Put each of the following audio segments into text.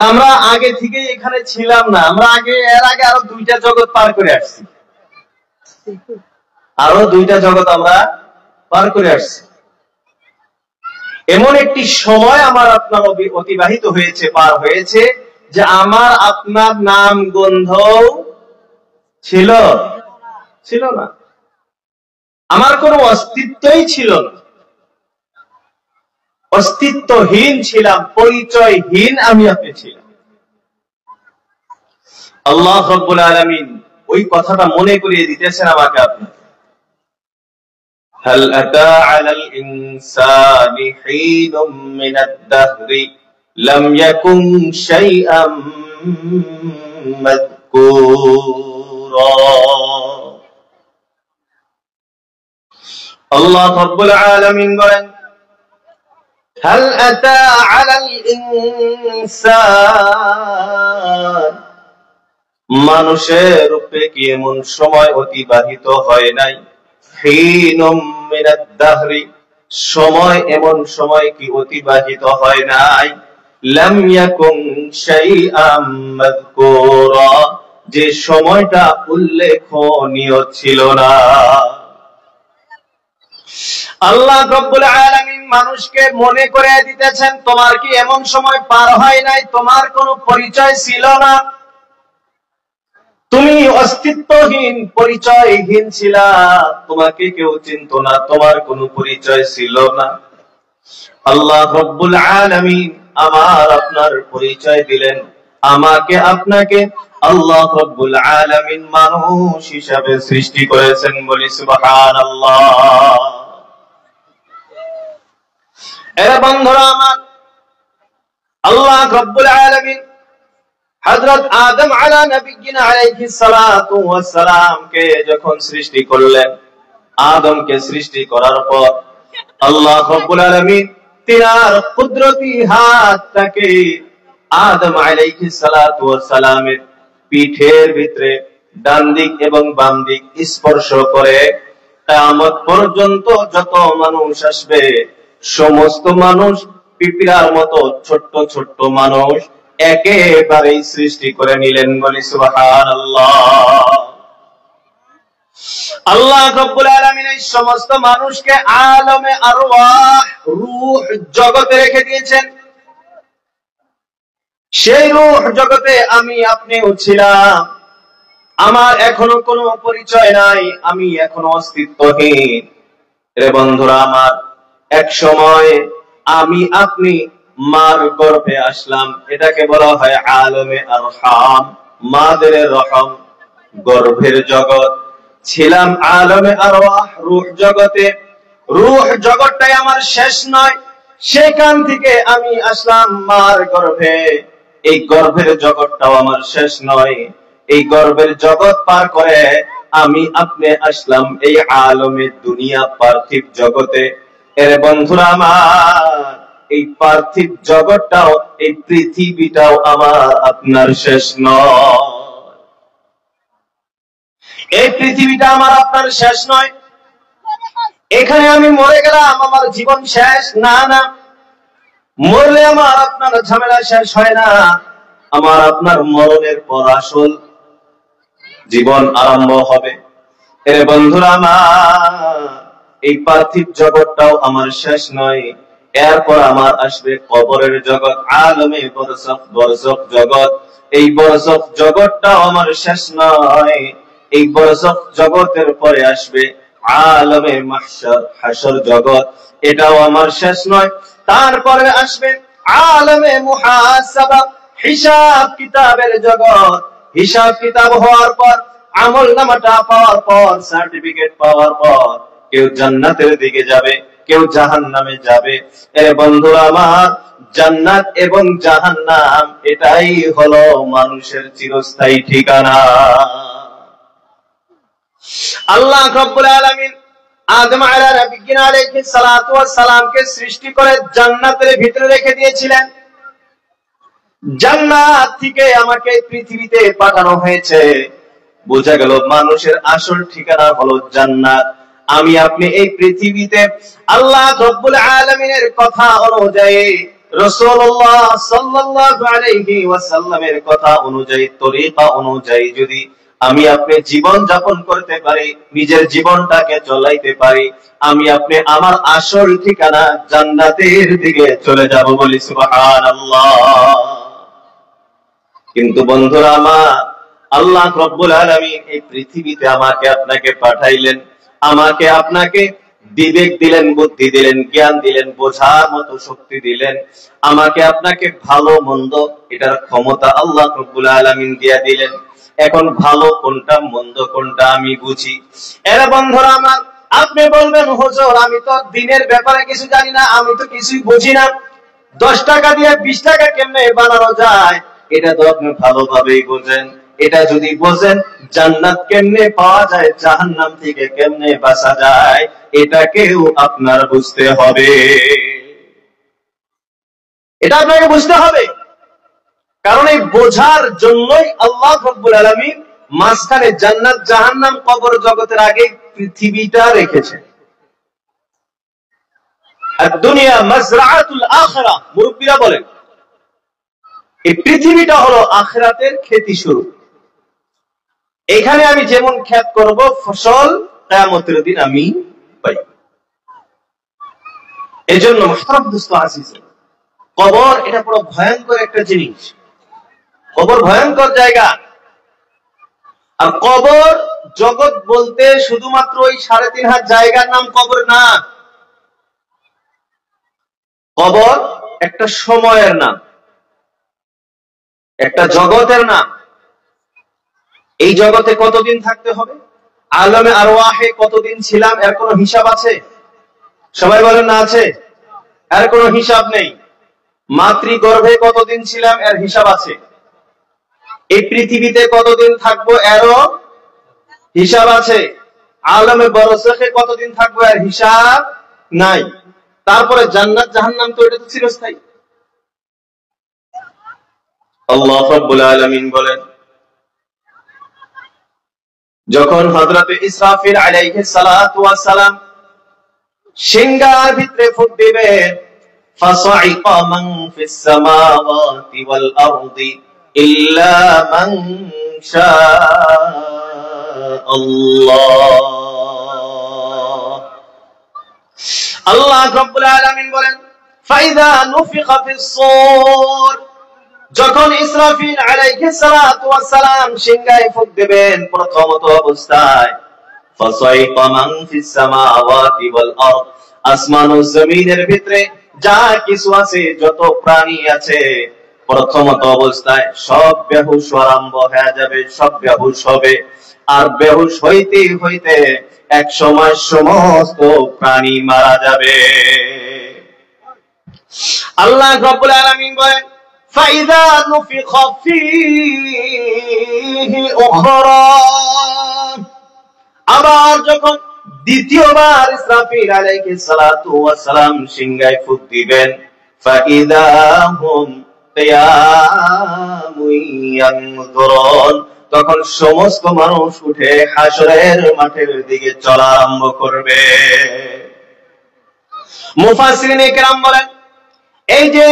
আমরা আগে থেকে এখানে ছিলাম না, আমরা এর আগে আরো 2টা জগৎ পার করে আসছি, আরো 2টা জগৎ আমরা পার করে আসছি। এমন একটি সময় আমার আপনার অতিবাহিত হয়েছে, পার হয়েছে, যে আমার আপনার নাম গন্ধ ছিল না, আমার কোনো অস্তিত্বই ছিল না, অস্তিত্বহীন ছিলাম, পরিচয়হীন আমি আপনি ছিলাম। আল্লাহ রাব্বুল আলামিন ওই কথাটা মনে করিয়ে দিতেছেন আমাকে আপনাকে। হাল আতা আলাল ইনসানি হিনুম মিনাদ দাহরি লাম ইয়াকুন শাইআম মাযকুরা। আল্লাহ রাব্বুল আলামিন বলেন, হাল আতা আলাল ইনসান, মানুষের উপরে কি এমন সময় অতিবাহিত হয় নাই, হিনুম মিনাদ দাহরি, সময় এমন সময় কি অতিবাহিত হয় নাই, লাম ইয়াকুন শাইআম মাযকুরা, যে সময়টা উল্লেখনীয় ছিল না। আল্লাহ রাব্বুল আলামিন মানুষকে মনে করে দিতেছেন, তোমার কি এমন সময় পার হয় নাই, তোমার কোনো পরিচয় ছিল না, তুমি অস্তিত্বহীন, পরিচয়হীন ছিলা, তোমাকে কেউ চিনত না, তোমার কোনো পরিচয় ছিল না। আল্লাহ রাব্বুল আলামিন আমার আপনার পরিচয় দিলেন, আমাকে আপনাকে আল্লাহ রাব্বুল আলামিন মানুষ হিসাবে সৃষ্টি করেছেন, বলি সুবহানাল্লাহ। এরা বন্ধুরা আমার, আল্লাহ রাব্বুল আলামিন হযরত আদম আলা নবিয়্যিনা আলাইহিস সালাতু ওয়াস সালাম কে যখন সৃষ্টি করলেন, আদমকে সৃষ্টি করার পর আল্লাহ রাব্বুল আলামিন তিনার কুদরতি হাতটাকে আদম আলাইহিস সালাতু ওয়াস সালামের পিঠের ভিতরে ডান দিক এবং বাম দিক স্পর্শ করে কিয়ামত পর্যন্ত যত মানুষ আসবে, সমস্ত মানুষ পিঁপড়ার মতো ছোট্ট ছোট্ট মানুষ একেবারেই সৃষ্টি করে নিলেন, বলি সুবহানাল্লাহ। আল্লাহ রাব্বুল আলামিন এই সমস্ত মানুষকে আলমে আরওয়াহ, রূহ জগতে রেখে দিয়েছেন। সেই রূহ জগতে আমি আপনিও ছিলাম, আমার এখনো কোনো পরিচয় নাই, আমি এখনো অস্তিত্বহীন। রে বন্ধুরা আমার, এক সময় আমি আপনি মার গর্ভে আসলাম, এটাকে বলা হয় আলমে আরহাম, মাদের রহম, গর্ভের জগৎ। ছিলাম আলমে আরওয়াহ, রূহ জগতে। রূহ জগৎটাই আমার শেষ নয়, সেখান থেকে আমি আসলাম মার গর্ভে। এই গর্ভের জগৎটাও আমার শেষ নয়, এই গর্ভের জগৎ পার করে আমি আপনি আসলাম এই আলমে দুনিয়া, পার্থিব জগতে। এর বন্ধুরা আমার, এই পার্থিব জগৎটাও, এই পৃথিবীটাও আমার আপনার শেষ নয়। এই পৃথিবীটা আমার আপনার শেষ নয়। এখানে আমি মরে গেলাম, আমার জীবন শেষ না, না, মরলে আমার আপনার ঝামেলা শেষ হয় না। আমার আপনার মরণের পর আসল জীবন আরম্ভ হবে। এর বন্ধুরা আমার, এই পার্থিব জগৎটাও আমার শেষ নয়। এরপর আমার আসবে কবরের জগৎ, আলমে বরজখ, বরজখ জগৎ। এই বরজখ জগৎটাও আমার শেষ নয়। এই বরজখ জগতের পরে আসবে আলমে মাহশর, হাসর জগৎ, এটাও আমার শেষ নয়। তারপরে আসবে আলমে মুহাসাবা, হিসাব কিতাবের জগৎ। হিসাব কিতাব হওয়ার পর, আমল নামাটা পাওয়ার পর, সার্টিফিকেট পাওয়ার পর, কেউ জান্নাতের দিকে যাবে, কেউ জাহান্নামে যাবে। এ বন্ধুরা আমার, জান্নাত এবং জাহান্নাম এটাই হলো মানুষের চিরস্থায়ী ঠিকানা। আল্লাহ রাব্বুল আলামিন আদম আলাইহিস সালাতু ওয়াস সালামকে সৃষ্টি করে জান্নাতের ভিতরে রেখে দিয়েছিলেন। জান্নাত থেকে আমাকে পৃথিবীতে পাঠানো হয়েছে। বোঝা গেল মানুষের আসল ঠিকানা হলো জান্নাত। আমি আপনি এই পৃথিবীতে আল্লাহ রাব্বুল আলামিনের কথা অনুযায়ী রাসূলুল্লাহ সাল্লাল্লাহু আলাইহি ওয়াসাল্লামের কথা অনুযায়ী, তরিকা অনুযায়ী যদি আমি আপনি জীবন যাপন করতে পারি, নিজের জীবনটাকে চলাইতে পারি, আমি আপনি আমার আসল ঠিকানা জান্নাতের দিকে চলে যাব, বলি সুবহানাল্লাহ। কিন্তু বন্ধুরা আমার, আল্লাহ রাব্বুল আলামিন এই পৃথিবীতে আমাকে আপনাকে পাঠাইলেন, আমাকে আপনাকে বিবেক দিলেন, বুদ্ধি দিলেন, জ্ঞান দিলেন, বোঝার মতো শক্তি দিলেন, আমাকে আপনাকে ভালো মন্দ এটার ক্ষমতা আল্লাহ রাব্বুল আলামিন দিয়ে দিলেন। এখন ভালো কোনটা মন্দ কোনটা আমি বুঝি। এরা বন্ধুরা আমার, আপনি বলবেন হুজুর আমি তো দিনের ব্যাপারে কিছু জানি না, আমি তো কিছুই বুঝি না, 10 টাকা দিয়ে 20 টাকা কেমনে বানানো যায় এটা তো আপনি ভালোভাবেই বোঝেন। এটা যদি বোঝেন জান্নাত কেমনে পাওয়া যায়, জাহান্নাম থেকে কেমনে বাঁচা যায়, এটাকেও আপনার বুঝতে হবে। এটা আপনাকে বুঝতে হবে, কারণ এই বোঝার জন্যই আল্লাহ রাব্বুল আলামিন মাঝখানে জান্নাত জাহান্নাম কবর জগতের আগে পৃথিবীটা রেখেছেন। আর দুনিয়া মাজরাআতুল আখিরাহ, মুরব্বিরা বলেন এই পৃথিবীটা হলো আখিরাতের খেতি শুরু। এখানে আমি যেমন ক্ষেত করব, ফসল কিয়ামতের দিন আমি পাই। এজন্য মুহতারাম দোস্ত আজিজ, কবর এটা বড় ভয়ঙ্কর একটা জিনিস। কবর ভয়ঙ্কর জায়গা। আর কবর জগৎ বলতে শুধুমাত্র ওই 3.5 হাত জায়গার নাম কবর না। কবর একটা সময়ের নাম, একটা জগতের নাম। এই জগতে কতদিন থাকতে হবে, আলমে আরওয়াহে কতদিন ছিলাম এর কোনো হিসাব আছে? সবাই বলেন না আছে? এর কোনো হিসাব নেই। মাতৃগর্ভে কতদিন ছিলাম এর হিসাব আছে। এই পৃথিবীতে কতদিন থাকবো এরও হিসাব আছে। আলমে বরজখে কতদিন থাকবো এর হিসাব নাই। তারপরে জান্নাত জাহান্নাম তো এটা তো চিরস্থায়ী। আল্লাহ রাব্বুল আলামিন বলেন, যখন হযরত ইসরাফিল আলাইহিস সালাতু ওয়াস সালাম সিংহার ভিতরে ফুঁক দিবেন, ফাসাইকা মান ফিস সামাওয়াতি ওয়াল আরদি ইল্লা মান শাআল্লাহ। আল্লাহ রাব্বুল আলামিন বলেন, ফাইদা নুফিখা ফিস সূর, যখন ইসরাফিল আলাইহিস সালাতু ওয়াস সালাম সিংহায় ফুঁক দিবেন প্রথমত অবস্থায়, ফাসাইকা মান ফিস সামাওয়াতি ওয়াল আরদ, আসমান ও জমিনের ভিতরে যা কিছু আছে, যত প্রাণী আছে, প্রথমত অবস্থায় সব বেহুশ আরম্ভ হয়ে যাবে, সব বেহুশ হবে। আর বেহুশ হইতে হইতে এক সময় সমস্ত প্রাণী মারা যাবে। আল্লাহ রাব্বুল আলামিন বলেন, ফাইদা নুফিখা ফীহি উখরা, আবার যখন দ্বিতীয়বার ইসরাফিল আলাইহিস সালাতু ওয়াস সালাম সিংহায় ফুঁক দিবেন, ফাইদা হুম কিয়ামুন ইয়ানজুরুন, তখন সমস্ত মানুষ উঠে হাসরের মাঠের দিকে চলা আরম্ভ করবে। মুফাসসিরিনে কেরাম বলেন, এই যে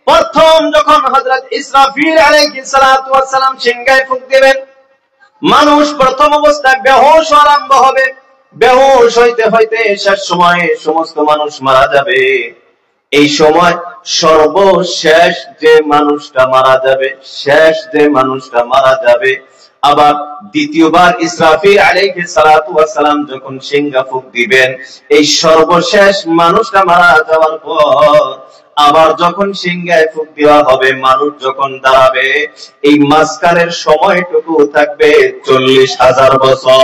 প্রথম যখন হযরত ইসরাফিল আলাইহিস সালাতু ওয়াস সালাম সিংহায় ফুঁক দিবেন, মানুষ প্রথম অবস্থায় বেহুশ আরম্ভ হবে। বেহুশ হইতে হইতে শেষ সময়ে সমস্ত মানুষ মারা যাবে। এই সময় সর্বশেষ যে মানুষটা মারা যাবে, শেষ যে মানুষটা মারা যাবে, আবার দ্বিতীয়বার ইসরাফিল আলাইহিস সালাতু ওয়াস সালাম যখন সিংহা ফুঁক দিবেন, এই সর্বশেষ মানুষটা মারা যাওয়ার পর আবার যখন সিংহায় ফুঁক দেওয়া হবে, মানুষ যখন দাঁড়াবে, এই মাঝখানের সময়টুকু থাকবে 40,000 বছর।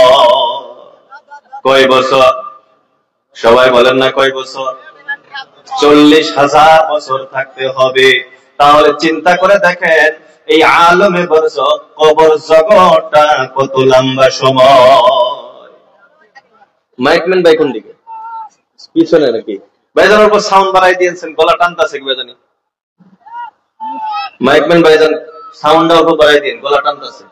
কয় বছর? সবাই বলেন না কয় বছর? 40,000 বছর থাকতে হবে। তাহলে চিন্তা করে দেখেন এই আলমে বরজখ কবর জগৎটা কত লম্বা সময়। মাইকম্যান ভাই কোন দিকে? পিছনে নাকি? ভাইজানের উপর সাউন্ড বাড়াই দিয়েছেন, গলা টানতেছে কি ভাইজানি? মাইকম্যান ভাইজান সাউন্ডটা উপর বাড়াই দিন, গলা টানতেছে।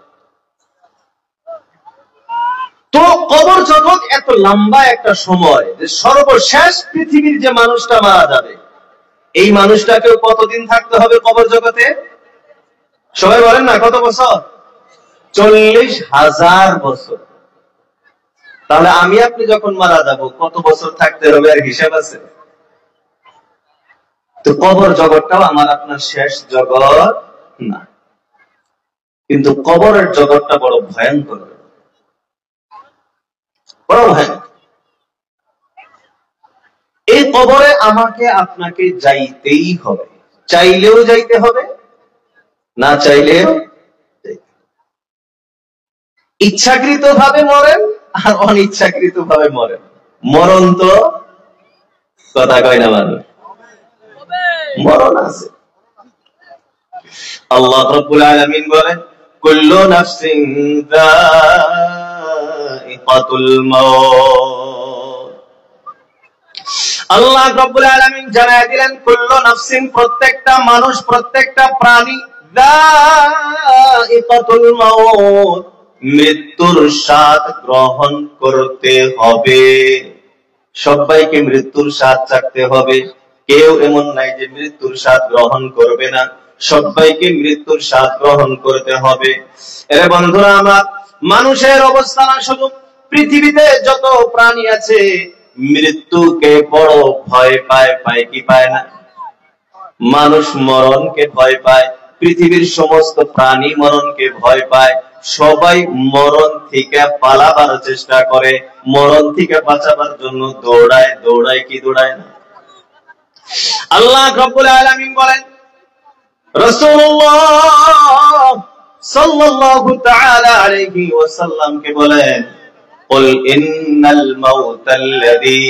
তো কবর জগৎ এত লম্বা একটা সময় যে সর্বশেষ পৃথিবীর যে মানুষটা মারা যাবে, এই মানুষটাকেও কতদিন থাকতে হবে কবর জগতে? সবাই বলেন না, কত বছর? 40,000 বছর। তাহলে আমি আপনি যখন মারা যাব কত বছর থাকতে হবে, আর হিসাব আছে? তো কবর জগৎটাও আমার আপনার শেষ জগৎ না, কিন্তু কবরের জগৎটা বড় ভয়ঙ্কর, বড় ভয়ঙ্কর। এই কবরে আমাকে আপনাকে যাইতেই হবে, চাইলেও যাইতে হবে, না চাইলেও। ইচ্ছাকৃত ভাবে মরেন আর অনিচ্ছাকৃত ভাবে মরেন, মরণ তো কথা কয় না মানুষ, মরণ আছে। আল্লাহ রাব্বুল আলামিন বলেন, কুল্লু নাফসিন যায়িকাতুল মাউত। আল্লাহ রাব্বুল আলামিন জানায় দিলেন, কুল্লু নাফসিন, প্রত্যেকটা মানুষ, প্রত্যেকটা প্রাণী, যায়িকাতুল মাউত, মৃত্যুর স্বাদ গ্রহণ করতে হবে। সবাইকে মৃত্যুর স্বাদ চাখতে হবে, কেউ এমন নাই যে মৃত্যুর স্বাদ গ্রহণ করবে না, সবাইকে মৃত্যুর স্বাদ গ্রহণ করতে হবে। এর বন্ধুরা আমার, মানুষের অবস্থা না শুধু, পৃথিবীতে যত প্রাণী আছে মৃত্যুকে বড় ভয় পায়, পায় কি পায় না? মানুষ মরণকে ভয় পায়, পৃথিবীর সমস্ত প্রাণী মরণকে ভয় পায়, সবাই মরণ থেকে পালাবার চেষ্টা করে, মরণ থেকে বাঁচাবার জন্য দৌড়ায়, দৌড়ায় কি দৌড়ায় না? আল্লাহ রাব্বুল আলামিন বলেন, রাসূলুল্লাহ সাল্লাল্লাহু তাআলা আলাইহি ওয়াসাল্লামকে বলেন, কুল ইন্নাল মাউতাল্লাযী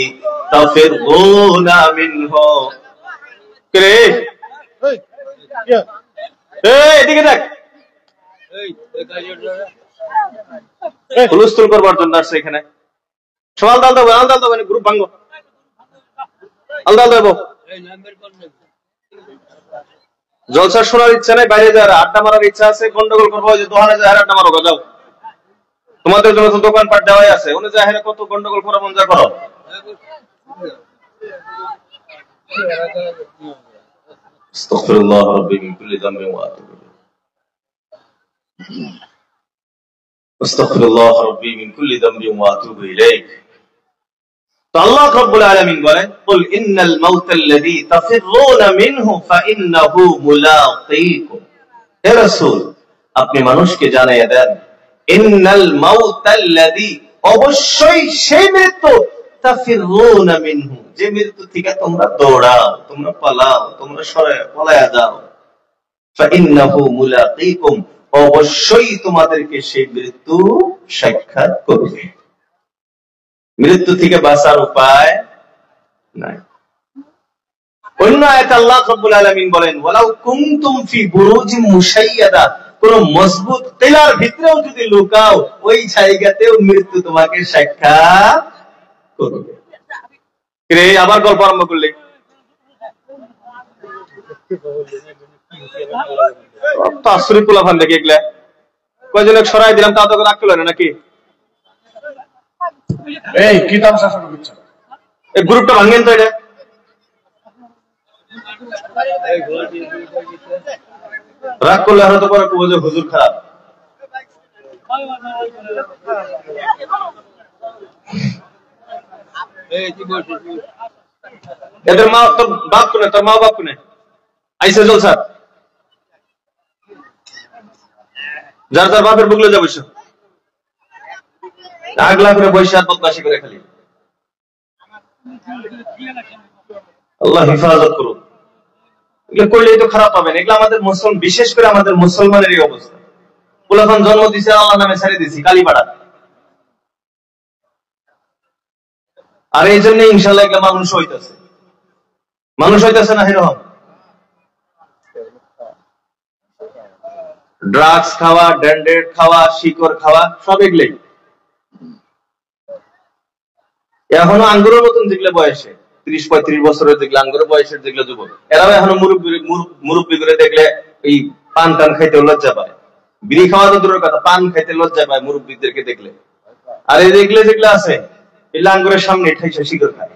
তাফিরুনা মিনহু। কে এদিকে দেখ, হুলস্থুল করবার জন্য আসছে এখানে। সবাল দাল দেবো, আলদাল দেবো, গ্রুপ ভাঙ্গো, আলদাল দেবো। জলসা শোনার ইচ্ছা নেই, বাইরে যারা আড্ডা মারার ইচ্ছা আছে, গন্ডগোল করবো, যে দোকানে যায় আড্ডা মারো, যাও। তোমাদের জন্য তো দোকান পাট দেওয়াই আছে, উনি যায় কত গন্ডগোল করা মন যা করো। আস্তাগফিরুল্লাহ রাব্বি মিন কুল্লি যামবিন ওয়া আতুবু ইলাইহি। আস্তাগফিরুল্লাহ রাব্বি মিন কুল্লি যামবিন ওয়া আতুবু ইলাইহি। তো আল্লাহ রাব্বুল আলামিন বলেন, কুল ইন্নাল মাউতাল্লাযী তাফিরুনা মিনহু ফাইন্নাহু মুলাকীকুম। হে রাসূল, আপনি মানুষকে জানিয়ে দেন, ইন্নাল মাউতাল্লাযী, অবশ্যই সেই মৃত্যু, তাফিরুনা মিনহু, যে মৃত্যু থেকে তোমরা দৌড়াও, তোমরা পালাও, তোমরা সরে পলায়া যাও, ফাইন্নাহু মুলাকীকুম, অবশ্যই তোমাদেরকে সেই মৃত্যু সাক্ষাৎ করবে। মৃত্যু থেকে বাঁচার উপায় নাই। অন্য আয়াতে আল্লাহ রাব্বুল আলামিন বলেন, ওয়ালাউ কুনতুম ফি বুরুজিন মুশাইয়াদা, কোন মজবুত কিলার ভিতরেও যদি লুকাও, ওই জায়গাতেও মৃত্যু তোমাকে সাক্ষাৎ করবে। রে আবার গল্প আরম্ভ করলে, তাসরি পোলাফান দেখে এগুলা কয়জনক সরাই দিলাম, তা তো রাগ করলো নাকি? এই কি তামসা শুরু করছো? এই গ্রুপটা ভাঙেন তো, এটা রাগ করলে হয়তো পরে কবো যে হুজুর খারাপ। এদের মা, তোর বাপ কোনে, তোর মা বাপ কোনে? আইসে জলসা, যার যার বাপের বুকলে যাবো, আগলা করে বৈশাখ বদমাশি করে খালি। আল্লাহ হেফাজত করুন। এগুলো করলেই তো খারাপ পাবেন। এগুলো আমাদের মুসলমান, বিশেষ করে আমাদের মুসলমানের এই অবস্থা। পোলাপান জন্ম দিছে আল্লাহ নামে ছেড়ে দিছি কালীপাড়া, আর এই জন্য ইনশাল্লাহ এগুলো মানুষ হইতেছে, মানুষ হইতেছে না এরকম। ড্রাগস খাওয়া, ড্যান্ডেড খাওয়া, শিকড় খাওয়া, সব এগুলোই। এখনো আঙ্গুরের মতন যেগুলো বয়সে 30-35 বছরের যেগুলো আঙ্গুরের বয়সের যেগুলো যুবক, এরাও এখনো মুরব্বী করে দেখলে এই পান টান খাইতে লজ্জা পায়। বিড়ি খাওয়া তো দূরের কথা, পান খাইতে লজ্জা পায় মুরব্বীদেরকে দেখলে। আর এই যেগুলো আছে, এগুলো আঙ্গুরের সামনে ঠাইসা শিকড় খায়।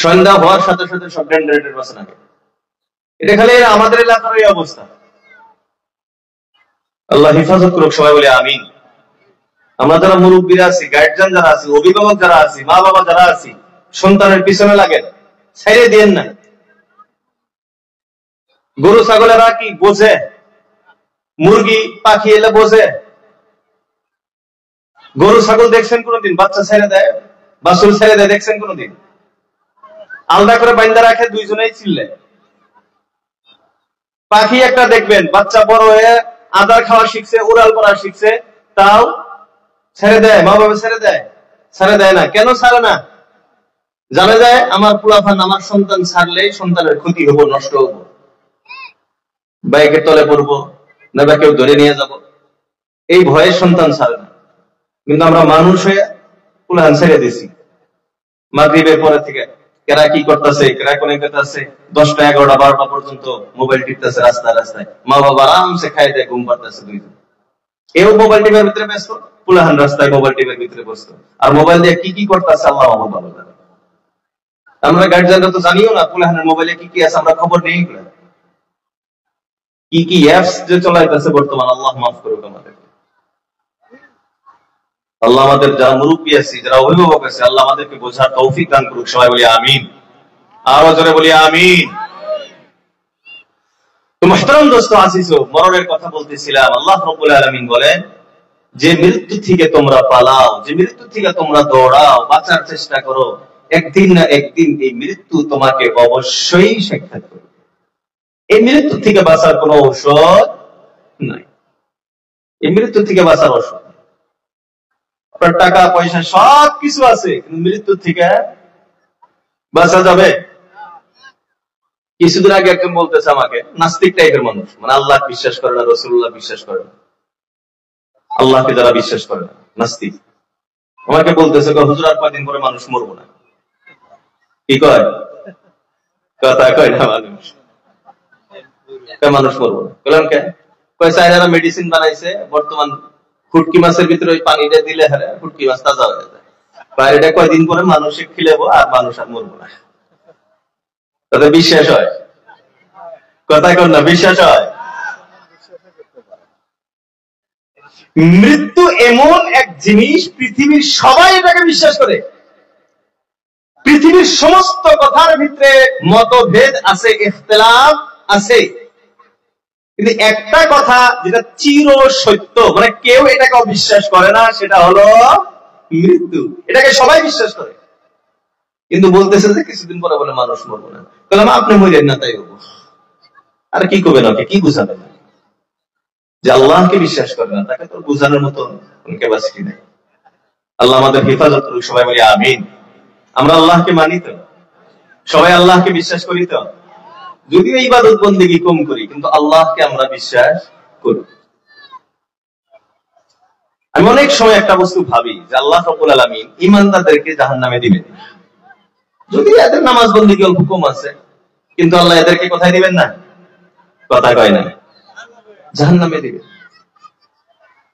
সন্ধ্যা হওয়ার সাথে সাথে সব ডেন্ডারেটের বাসা নাগে। এটা খালি আমাদের এলাকার এই অবস্থা। আল্লাহ হেফাজত করুক, সবাই বলে আমিন। আমরা যারা মুরব্বীরা আছি, গার্জিয়ান যারা আছি, অভিভাবক যারা আছি, মা বাবা যারা আছি, সন্তানের পিছনে লাগেন, ছেড়ে দিয়েন না। গরু ছাগলেরা কি বোঝে? মুরগি পাখি এলে বোঝে? গরু ছাগল দেখছেন কোনদিন বাচ্চা ছেড়ে দেয়, বাছুর ছেড়ে দেয় দেখছেন কোনদিন? আলাদা করে বাইন্দা রাখে, দুইজনেই চিল্লে। পাখি একটা দেখবেন বাচ্চা বড় হয়ে আদার খাওয়া শিখছে, উড়াল করা শিখছে, তাও ছেড়ে দেয়? মা বাবা ছেড়ে দেয়? ছেড়ে দেয় না। কেন ছাড়ে না? জানা যায় আমার পোলাপান, আমার সন্তান ছাড়লে সন্তানের ক্ষতি হবো, নষ্ট হবো, বাইকের তলে পড়বো, না বা কেউ ধরে নিয়ে যাব, এই ভয়ে সন্তান ছাড়ে না। কিন্তু আমরা মানুষ হয়ে পোলাপান ছেড়ে দিছি। মাগরিবের পরে থেকে কেরা কি করতেছে, কেরা কোনে করতেছে, 10টা 11টা 12টা পর্যন্ত মোবাইল টিপতেছে রাস্তায় রাস্তায়। মা বাবা আরামসে খাই দেয়, ঘুম পাড়তেছে দুইজন। এও মোবাইল টিপের ভিতরে ব্যস্ত, পোলাহান রাস্তায় মোবাইল টিপের ভিতরে ব্যস্ত। আর মোবাইল দিয়ে কি কি করতেছে আল্লাহ ভালো জানে। আমরা গার্জিয়ানরা তো জানিও না পোলাহানের মোবাইলে কি কি আছে, আমরা খবর নেই। কি কি অ্যাপস যে চলাইতেছে বর্তমান, আল্লাহ মাফ করুক আমাদের। আল্লাহ আমাদের যারা মুরব্বী আছি, যারা অভিভাবক আছে, আল্লাহ আমাদেরকে বোঝার তৌফিক দান করুক। সবাই বলি আমিন। আরো জোরে বলি আমিন। তো মুহতারাম দোস্ত আজিজো, মরণের কথা বলতেছিলাম। আল্লাহ রাব্বুল আলামিন বলেন যে মৃত্যু থেকে তোমরা পালাও, যে মৃত্যু থেকে তোমরা দৌড়াও, বাঁচার চেষ্টা করো, একদিন না একদিন এই মৃত্যু তোমাকে অবশ্যই সাক্ষাৎ করবে। এই মৃত্যু থেকে বাঁচার কোনো ঔষধ নাই। এই মৃত্যু থেকে বাঁচার ঔষধ, আপনার টাকা পয়সা সব কিছু আছে, কিন্তু মৃত্যু থেকে বাঁচা যাবে? কিছুদিন আগে একজন বলতেছে আমাকে, নাস্তিক টাইপের মানুষ, মানে আল্লাহ বিশ্বাস করে না, রাসূলুল্লাহ বিশ্বাস করে না, আল্লাহকে যারা বিশ্বাস করে না, নাস্তিক, আমাকে বলতেছে হুজুর আর কয়দিন পরে মানুষ মরবো না। কি কয়? কথা কয় না মানুষ, মানুষ মরবো না। বললাম কে? কয় চাইনারা মেডিসিন বানাইছে, বর্তমান ফুটকি মাছের ভিতরে ওই পানিটা দিলে হারে ফুটকি মাছ তাজা হয়ে যায়। বাইরেটা কয়দিন পরে মানুষে খিলেবো আর মানুষ আর মরবো না। তাদের বিশ্বাস হয়? কথা কর না, বিশ্বাস হয়? মৃত্যু এমন এক জিনিস, পৃথিবীর সবাই এটাকে বিশ্বাস করে। পৃথিবীর সমস্ত কথার ভিতরে মতভেদ আছে, ইখতিলাফ আছে, কিন্তু একটা কথা যেটা চির সত্য, মানে কেউ এটাকে অবিশ্বাস করে না, সেটা হলো মৃত্যু। এটাকে সবাই বিশ্বাস করে, কিন্তু বলতেছে যে কিছুদিন পরে বলে মানুষ মরবো না। বললাম আপনি মরেন না তাই হবো, আর কি করবেন? ওকে কি বুঝাবেন? যে আল্লাহকে বিশ্বাস করে না, তাকে তো বুঝানোর মতো ক্যাপাসিটি নেই। আল্লাহ আমাদের হেফাজত করুক। সবাই বলি আমিন। আমরা আল্লাহকে মানি তো? সবাই আল্লাহকে বিশ্বাস করি তো? যদিও ইবাদত বন্দেগী কম করি, কিন্তু আল্লাহকে আমরা বিশ্বাস করি। আমি অনেক সময় একটা বস্তু ভাবি যে আল্লাহ রাব্বুল আলামিন ঈমানদারদেরকে জাহান্নামে দিবেন, যদি এদের নামাজ বন্দেগী অল্প কম আছে, কিন্তু আল্লাহ এদেরকে কোথায় দিবেন না? কথা কয় না, জাহান্নামে দিবেন।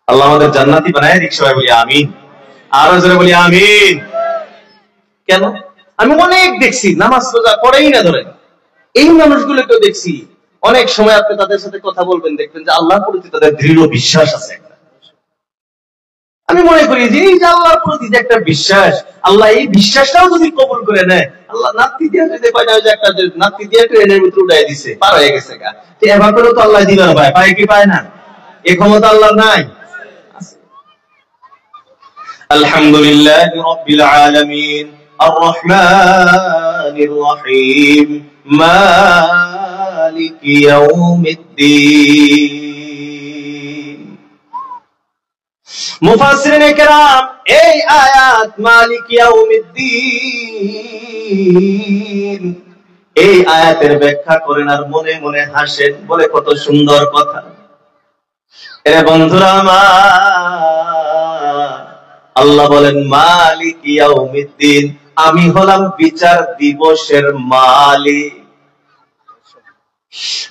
আল্লাহ আমাদের জান্নাতি বানায় দিক। সবাই বলি আমিন। আরো জোরে বলি আমিন। কেন? আমি অনেক দেখছি নামাজ রোজা পড়েই না, ধরেন এই মানুষগুলোকেও দেখছি, অনেক সময় আপনি তাদের সাথে কথা বলবেন, দেখবেন যে আল্লাহর প্রতি তাদের দৃঢ় বিশ্বাস আছে। আমি মনে করি যে এই যে আল্লাহর প্রতি যে একটা বিশ্বাস, আল্লাহ এই বিশ্বাসটাও যদি কবুল করে নেয়, আল্লাহ নাতি দিয়ে যদি পায় না, যে একটা নাতি দিয়ে ট্রেনের ভিতরে উঠাই দিছে, পার হয়ে গেছে গা, তো এবার করেও তো আল্লাহ দিবার পায়, পায় কি পায় না? এই ক্ষমতা আল্লাহর নাই? আলহামদুলিল্লাহ রাব্বিল আলামিন আর রহমানির রহিম মালিক ইয়াউমিদ্দিন। মুফাসসিরিনে কেরাম এই আয়াত মালিক ইয়াউমিদ্দিন, এই আয়াতের ব্যাখ্যা করেন আর মনে মনে হাসেন, বলে কত সুন্দর কথা। এ বন্ধুরা আমার, আল্লাহ বলেন মালিক ইয়াউমিদ্দিন, আমি হলাম বিচার দিবসের মালিক।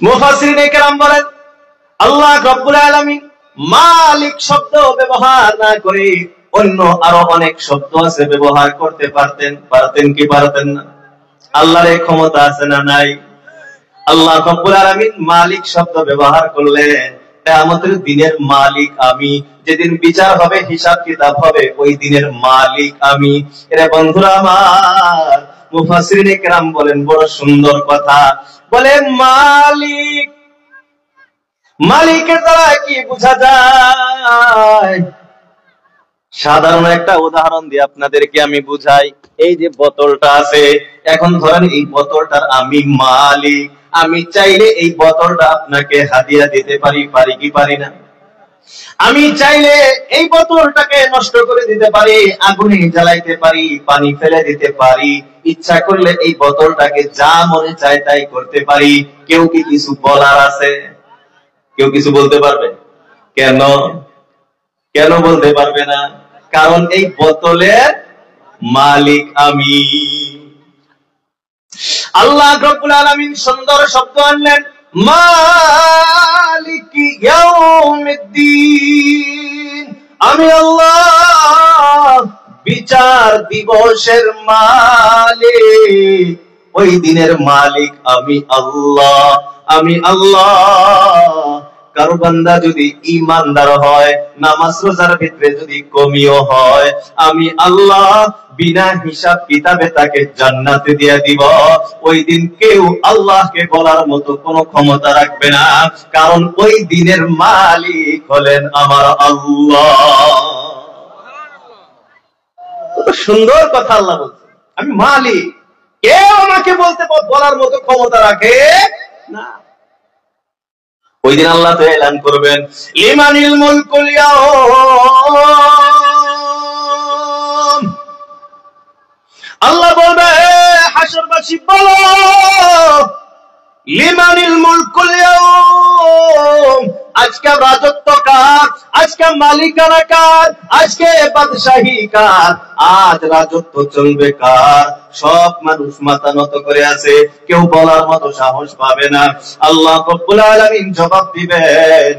মুফাসসিরিনে কেরাম বলেন আল্লাহ রাব্বুল আলামিন মালিক শব্দ ব্যবহার না করে অন্য আরো অনেক শব্দ আছে ব্যবহার করতে পারতেন, পারতেন কি পারতেন না? আল্লাহর এই ক্ষমতা আছে না নাই? আল্লাহ রাব্বুল আলামিন মালিক শব্দ ব্যবহার করলেন। কিয়ামতের দিনের মালিক আমি, যেদিন বিচার হবে, হিসাব কিতাব হবে, ওই দিনের মালিক আমি। এরা বন্ধুরা আমার, মুফাসসিরিনে কেরাম বলেন বড় সুন্দর কথা, বলে মালিক, মালিকের দ্বারা কি বোঝা যায়? সাধারণ একটা উদাহরণ দিয়ে আপনাদেরকে আমি বুঝাই। এই যে বোতলটা আছে, এখন ধরেন এই বোতলটার আমি মালিক। আমি চাইলে এই বোতলটা আপনাকে হাদিয়া দিতে পারি, পারি কি পারি না? আমি চাইলে এই বোতলটাকে নষ্ট করে দিতে পারি, আগুনে জ্বালাইতে পারি, পানি ফেলে দিতে পারি, ইচ্ছা করলে এই বোতলটাকে যা মনে চায় তাই করতে পারি। কেউ কি কিছু বলার আছে? কেউ কিছু বলতে পারবে? কেন? কেন বলতে পারবে না? কারণ এই বোতলের মালিক আমি। আল্লাহ রাব্বুল আলামিন সুন্দর শব্দ আনলেন, মালিকি ইয়াউমিদ্দিন। আমি আল্লাহ বিচার দিবসের মালিক, ওই দিনের মালিক আমি আল্লাহ। আমি আল্লাহ। কারো বান্দা যদি ঈমানদার হয়, নামাজ রোজার ভিতরে যদি কমিও হয়, আমি আল্লাহ বিনা হিসাব কিতাবে তাকে জান্নাতে দিয়ে দিব। ওই দিন কেউ আল্লাহকে বলার মতো কোনো ক্ষমতা রাখবে না, কারণ ওই দিনের মালিক হলেন আমার আল্লাহ। কত সুন্দর কথা আল্লাহ বলছেন, আমি মালিক। কেউ আমাকে বলার মতো ক্ষমতা রাখে না। ওই দিন আল্লাহ তো এলান করবেন, লিমানিল মুলকুল ইয়াউম। আল্লাহ বলবে, হাশরবাসী বলো, লিমানিল মুলকুল ইয়াউম। আজকে রাজত্ব কার? আজকে মালিকানা কার? আজকে বাদশাহী কার? আজ রাজত্ব চলবে কার? সব মানুষ মাথা নত করে আছে, কেউ বলার মতো সাহস পাবে না। আল্লাহ রাব্বুল আলামিন জবাব দিবেন,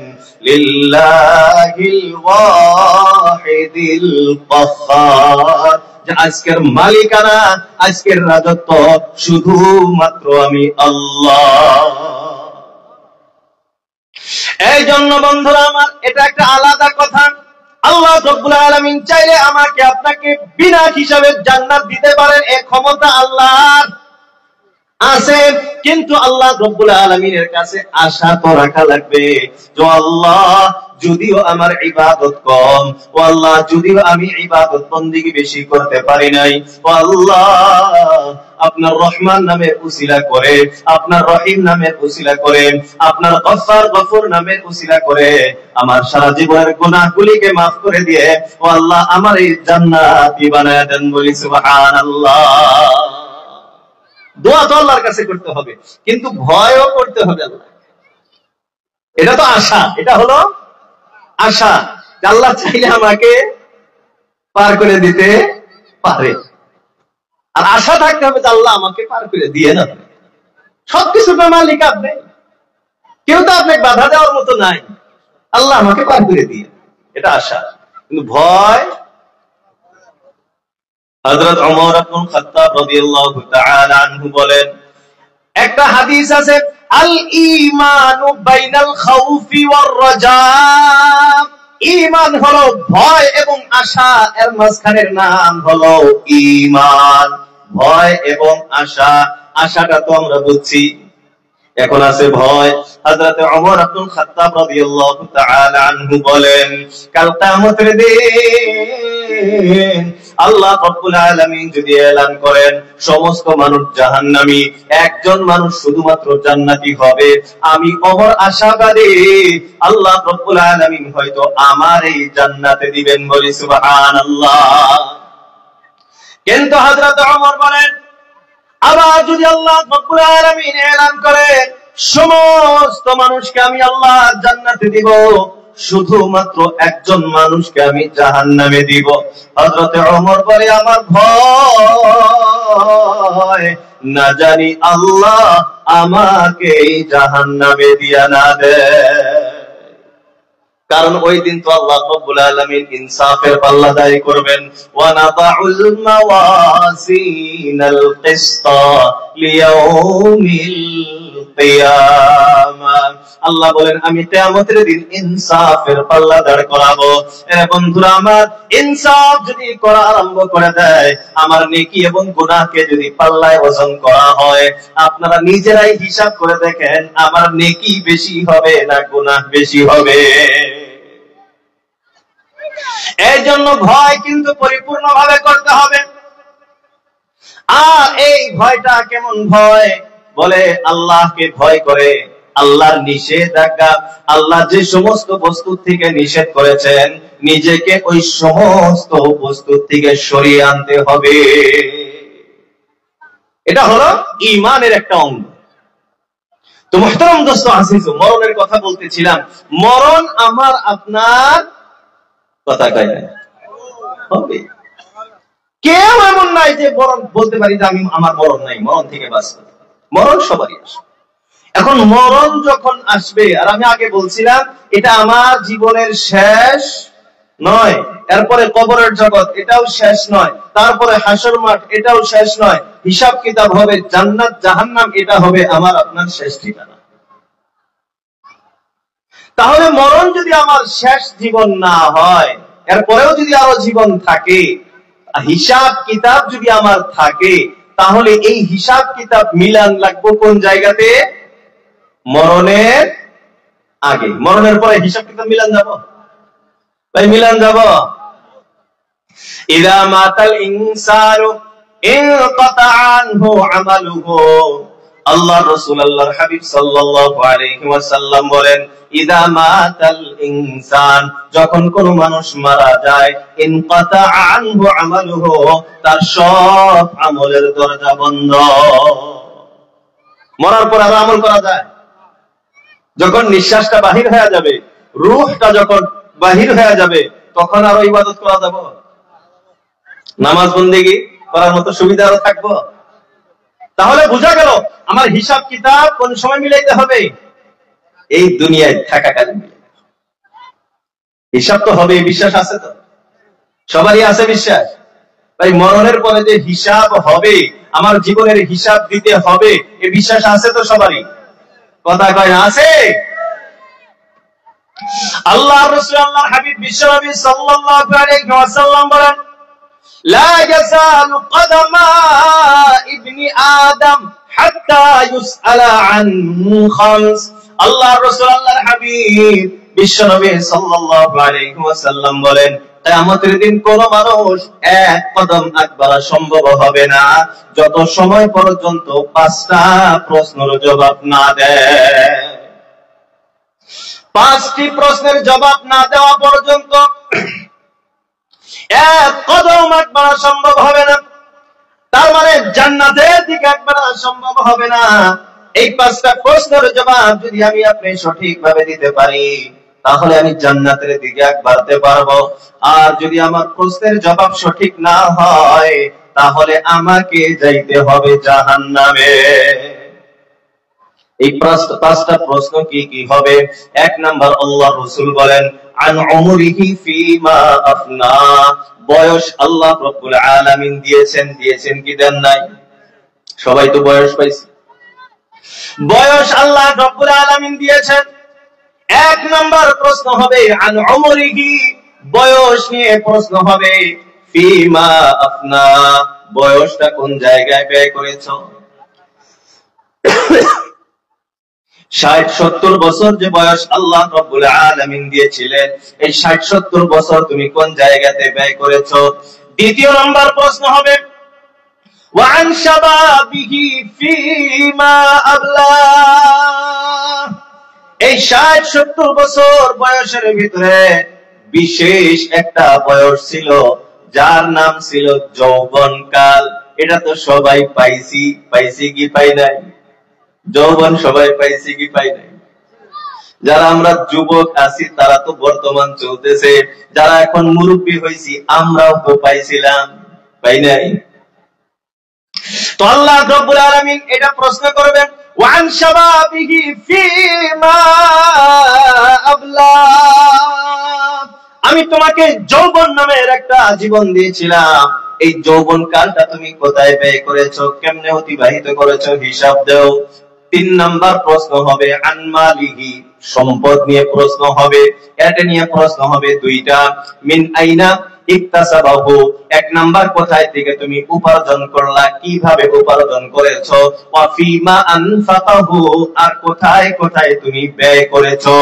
লিল্লাহিল ওয়াহিদিল কাহ্হার। আজকের মালিকানা, আজকের রাজত্ব শুধুমাত্র আমি আল্লাহ। এই জন্য বন্ধুরা আমার, এটা একটা আলাদা কথা। আল্লাহ রাব্বুল আলামিন চাইলে আমাকে আপনাকে বিনা হিসাবে জান্নাত দিতে পারেন, এই ক্ষমতা আল্লাহর আছে। কিন্তু আল্লাহ রাব্বুল আলামিনের কাছে আশা তো রাখা লাগবে যে আল্লাহ, যদিও আমার ইবাদত কম, ও আল্লাহ যদিও আমি ইবাদত বন্দেগী বেশি করতে পারি নাই, ও আল্লাহ আপনার রহমান নামের উসিলা করে, আপনার রহিম নামের উসিলা করে, আপনার গফফার গফুর নামের উসিলা করে আমার সারা জীবনের গুনাহগুলিকে maaf করে দিয়ে, ও আল্লাহ আমার এই জান্নাতি বানায় দেন। বলি সুবহানাল্লাহ। দোয়া তো আল্লাহর কাছে করতে হবে, কিন্তু ভয়ও করতে হবে আল্লাহ। এটা তো আশা, এটা হলো আশা, আল্লাহ চাইলে আমাকে পার করে দিতে পারে। আর আশা থাকতে হবে যে আল্লাহ আমাকে পার করে দিয়ে না। সবকিছুর মালিক আপনি, কেউ তো আপনাকে বাধা দেওয়ার মতো নাই। আল্লাহ আমাকে পার করে দিয়ে, এটা আশা। কিন্তু ভয়। হযরত ওমর ইবনে খাত্তাব রাদিয়াল্লাহু তাআলা আনহু বলেন, একটা হাদিস আছে, আল ঈমানু বাইনাল খাউফি ওয়ার রাজা। ঈমান হলো ভয় এবং আশা, এর মাঝখানের নাম হলো ঈমান। ভয় এবং আশা, আশাটা তো আমরা বুঝছি, এখন আছে ভয়। হযরত ওমর ইবনে খাত্তাব রাদিয়াল্লাহু তাআলা আনহু বলেন, কাল কিয়ামতের দিন আল্লাহ রাব্বুল আলামিন যদি এলান করেন সমস্ত মানুষ জাহান্নামী, একজন মানুষ শুধুমাত্র জান্নাতি হবে, আমি ওমর আশাবাদী আল্লাহ রাব্বুল আলামিন হয়তো আমার এই জান্নাতে দিবেন। বলি সুবহানাল্লাহ। কিন্তু হযরত ওমর বলেন, আবার যদি আল্লাহ রাব্বুল আলামিন এলান করে সমস্ত মানুষকে আমি আল্লাহ জান্নাতে দিব, শুধুমাত্র একজন মানুষকে আমি জাহান্নামে দিব। হযরত ওমর বলে, আমার ভয় না জানি আল্লাহ আমাকে জাহান্নামে দিয়া না দেয়। কারণ ওই দিন তো আল্লাহ রাব্বুল আলামিন ইনসাফের পাল্লা জারি করবেন। ওয়া নাদাউল মাওয়াজিনাল কিসতা লিয়াউমিল কিয়ামা, আল্লাহ বলেন আমি কিয়ামতের দিন ইনসাফের পাল্লা দাঁড় করাবো। এ বন্ধুরা আমার, ইনসাফ যদি করা আরম্ভ করে দেয়, আমার নেকি এবং গুনাহকে যদি পাল্লায় ওজন করা হয়, আপনারা নিজেরাই হিসাব করে দেখেন আমার নেকি বেশি হবে না গুনাহ বেশি হবে। এই জন্য ভয় কিন্তু পরিপূর্ণভাবে করতে হবে। আর এই ভয়টা কেমন ভয়? বলে আল্লাহকে ভয় করে, আল্লাহর নিষেধাজ্ঞা, আল্লাহ যে সমস্ত বস্তু থেকে নিষেধ করেছেন, নিজেকে ওই সমস্ত বস্তু থেকে সরিয়ে আনতে হবে। এটা হলো ঈমানের একটা অঙ্গ। তো মুহতারাম দোস্ত আজিজ, মরণের কথা বলতেছিলাম। মরণ আমার আপনার কথা কয় না হবে। কেউ এমন নাই যে মরণ বলতে পারি যে আমি আমার মরণ নাই, মরণ থেকে বাঁচব। মরণ সবারই আসবে। এখন মরণ যখন আসবে, আর আমি আগে বলছিলাম এটা আমার জীবনের শেষ নয়, এরপরে কবরের জগৎ এটাও শেষ নয়, তারপরে হাসর মাঠ এটাও শেষ নয়, হিসাব কিতাব হবে, জান্নাত জাহান্নাম এটা হবে আমার আপনার শেষ ঠিকানা। তাহলে মরণ যদি আমার শেষ জীবন না হয়, এরপরেও যদি আরো জীবন থাকে, হিসাব কিতাব যদি আমার থাকে, তাহলে এই হিসাব কিতাব মিলান লাগবে কোন জায়গাতে? মরণের আগে। মরণের পরে হিসাব কিতাব মিলান যাব ভাই, মিলান যাব। ইযা মাতাল ইনসানু ইনকাতা আনহু আমালুহু, আল্লাহ রাসূল আল্লাহর হাবিব সাল্লাল্লাহু আলাইহি ওয়াসাল্লাম বলেন, ইযা মাতাল ইনসান, যখন কোন মানুষ মারা যায়, ইনকাতা আনহু আমালুহু, তার সব আমলের দরজা বন্ধ। মরার পর আর আমল করা যায়? যখন নিঃশ্বাসটা বাহির হয়ে যাবে, রূহটা যখন বাহির হয়ে যাবে, তখন আরো ইবাদত করা যাবে? নামাজ বন্দেগী করার মতো সুবিধা আরো থাকবো? তাহলে বোঝা গেল আমার হিসাব কিতাব কোন সময় মিলাইতে হবে? এই দুনিয়ায় থাকাকালীন। হিসাব তো হবে, বিশ্বাস আছে তো? সবারই আছে বিশ্বাস? তাই মরণের পরে যে হিসাব হবে, আমার জীবনের হিসাব দিতে হবে, এই বিশ্বাস আছে তো সবারই? কথা কয় না আছে? আল্লাহর রাসূল আল্লাহর হাবিব বিশ্বনবী সাল্লাল্লাহু আলাইহি ওয়াসাল্লাম বলেন, লা ইয়াযালু কদামা ইবনি আদম হাত্তা ইউসআলা আন খামস। আল্লাহর রাসূল আল্লাহর হাবিব বিশ্বনবী সাল্লাল্লাহু আলাইহি ওয়াসাল্লাম বলেন, কিয়ামতের দিন কোন মানুষ এক কদম আগবাড়া সম্ভব হবে না যত সময় পর্যন্ত 5টা প্রশ্নের জবাব না দেয়। 5টি প্রশ্নের জবাব না দেওয়া পর্যন্ত এক কদম আগবাড়া সম্ভব হবে না। তার মানে জান্নাতের দিকে আগবাড়া সম্ভব হবে না। এই 5টা প্রশ্নের জবাব যদি আমি আপনি সঠিকভাবে দিতে পারি, তাহলে আমি জান্নাতের দিকে আগবাড়তে পারবো। আর যদি আমার প্রশ্নের জবাব সঠিক না হয়, তাহলে আমাকে যাইতে হবে জাহান্নামে। এই 5টা প্রশ্ন কি কি হবে? 1 নাম্বার, আল্লাহ রাসূল বলেন, আন উমরিহি ফিমা আফনা, বয়স আল্লাহ রাব্বুল আলামিন দিয়েছেন কি দেন নাই? সবাই তো বয়স পাইছে। বয়স আল্লাহ রাব্বুল আলামিন দিয়েছেন। 1 নাম্বার প্রশ্ন হবে আন উমরিহি, বয়স নিয়ে প্রশ্ন হবে। ফিমা আফনা, বয়সটা কোন জায়গায় ব্যয় করেছো? 60-70 বছর যে বয়স আল্লাহ রাব্বুল আলামিন দিয়েছিলেন, এই 60-70 বছর তুমি কোন জায়গাতে ব্যয় করেছো? 2 নাম্বার প্রশ্ন হবে ওয়া আন শাবাবিহি ফিমা আবলা, এই 60-70 বছর বয়সের ভিতরে বিশেষ একটা বয়স ছিল যার নাম ছিল যৌবনকাল। এটা তো সবাই পাইছি কি পাই নাই? যৌবন সবাই পাইছি কি পাই নাই? যারা আমরা যুবক আছি তারা তো বর্তমান চলতেছে, যারা এখন মুরব্বী হইছি আমরাও তো পাইছিলাম, পাই নাই? তো আল্লাহ রাব্বুল আলামিন এটা প্রশ্ন করবেন, ওয়া আন শাবাবিহি ফিমা আবলা, তোমাকে যৌবন নামের একটা জীবন দিয়েছিলাম, এই যৌবন কালটা তুমি কোথায় ব্যয় করেছো, কেমনে অতিবাহিত করেছো, হিসাব দাও। 3 নাম্বার প্রশ্ন হবে আনমালিহি, সম্পদ নিয়ে প্রশ্ন হবে। এটা নিয়ে প্রশ্ন হবে 2টা। মিন আইনা ইকতাসাবাহু, 1 নাম্বার কোথায় থেকে তুমি উপার্জন করলা, কিভাবে উপার্জন করেছো। ওয়া ফিমা আনফাকাহু, আর কোথায় কোথায় তুমি ব্যয় করেছো।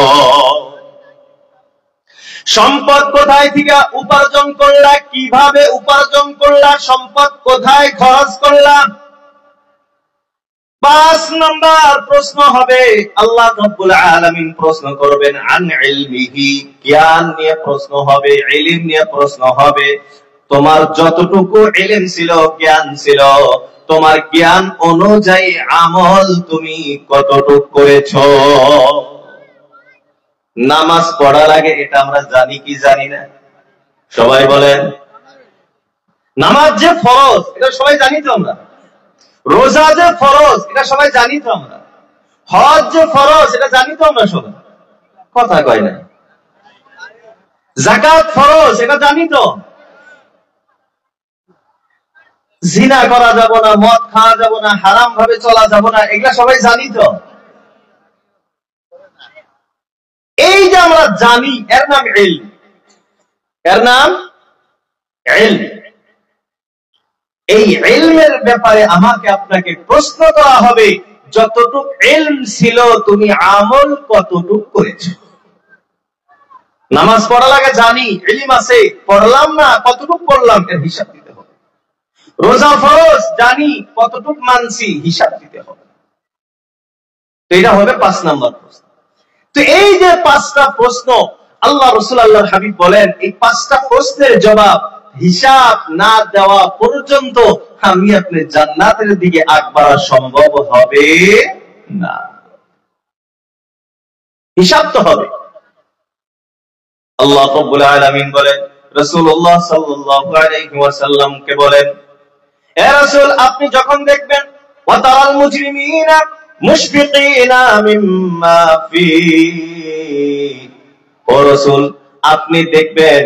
সম্পদ কোথায় থেকে উপার্জন করলা, কিভাবে উপার্জন করলা, সম্পদ কোথায় খরচ করলা। 5 নাম্বার প্রশ্ন হবে, আল্লাহ রাব্বুল আলামিন প্রশ্ন করবেন আন ইলমিহি, জ্ঞান নিয়ে প্রশ্ন হবে, ইলম নিয়ে প্রশ্ন হবে। তোমার যতটুকু ইলম ছিল, জ্ঞান ছিল, তোমার জ্ঞান অনুযায়ী আমল তুমি কতটুকু করেছো। নামাজ পড়া লাগে, এটা আমরা জানি কি জানি না? সবাই বলেন। নামাজ যে ফরজ, এটা সবাই জানি তো আমরা। রোজা যে ফরজ, এটা সবাই জানি তো আমরা। হজ যে ফরজ, এটা জানি তো আমরা সবাই। কথা কয় না। যাকাত ফরজ, এটা জানি তো। জিনা করা যাব না, মদ খাওয়া যাব না, হারাম ভাবে চলা যাব না, এগুলা সবাই জানি তো। এই যে আমরা জানি, এর নাম ইলম, এর নাম ইলম। এই ইলমের ব্যাপারে আমাকে আপনাকে প্রশ্ন করা হবে, যতটুক ইলম ছিল তুমি আমল কতটুক করেছো। নামাজ পড়া লাগে জানি, ইলম আছে, পড়লাম না, কতটুক পড়লাম এর হিসাব দিতে হবে। রোজা ফরজ জানি, কতটুক মানছি হিসাব দিতে হবে। তো এটা হবে 5 নাম্বার প্রশ্ন। তো এই যে 5টা প্রশ্ন, আল্লাহ রাসূল আল্লাহর হাবিব বলেন, এই 5টা প্রশ্নের জবাব হিসাব না দেওয়া পর্যন্ত আমি আপনি জান্নাতের দিকে আগবাড়া সম্ভব হবে না। হিসাব তো হবে। আল্লাহ রাব্বুল আলামিন বলেন, রাসূলুল্লাহ সাল্লাল্লাহু আলাইহি ওয়াসাল্লামকে বলেন, হে রাসূল, আপনি যখন দেখবেন ওয়া তারাল মুজরিমিনা মুশফিকিনা মিম্মা ফি, ও রাসূল আপনি দেখবেন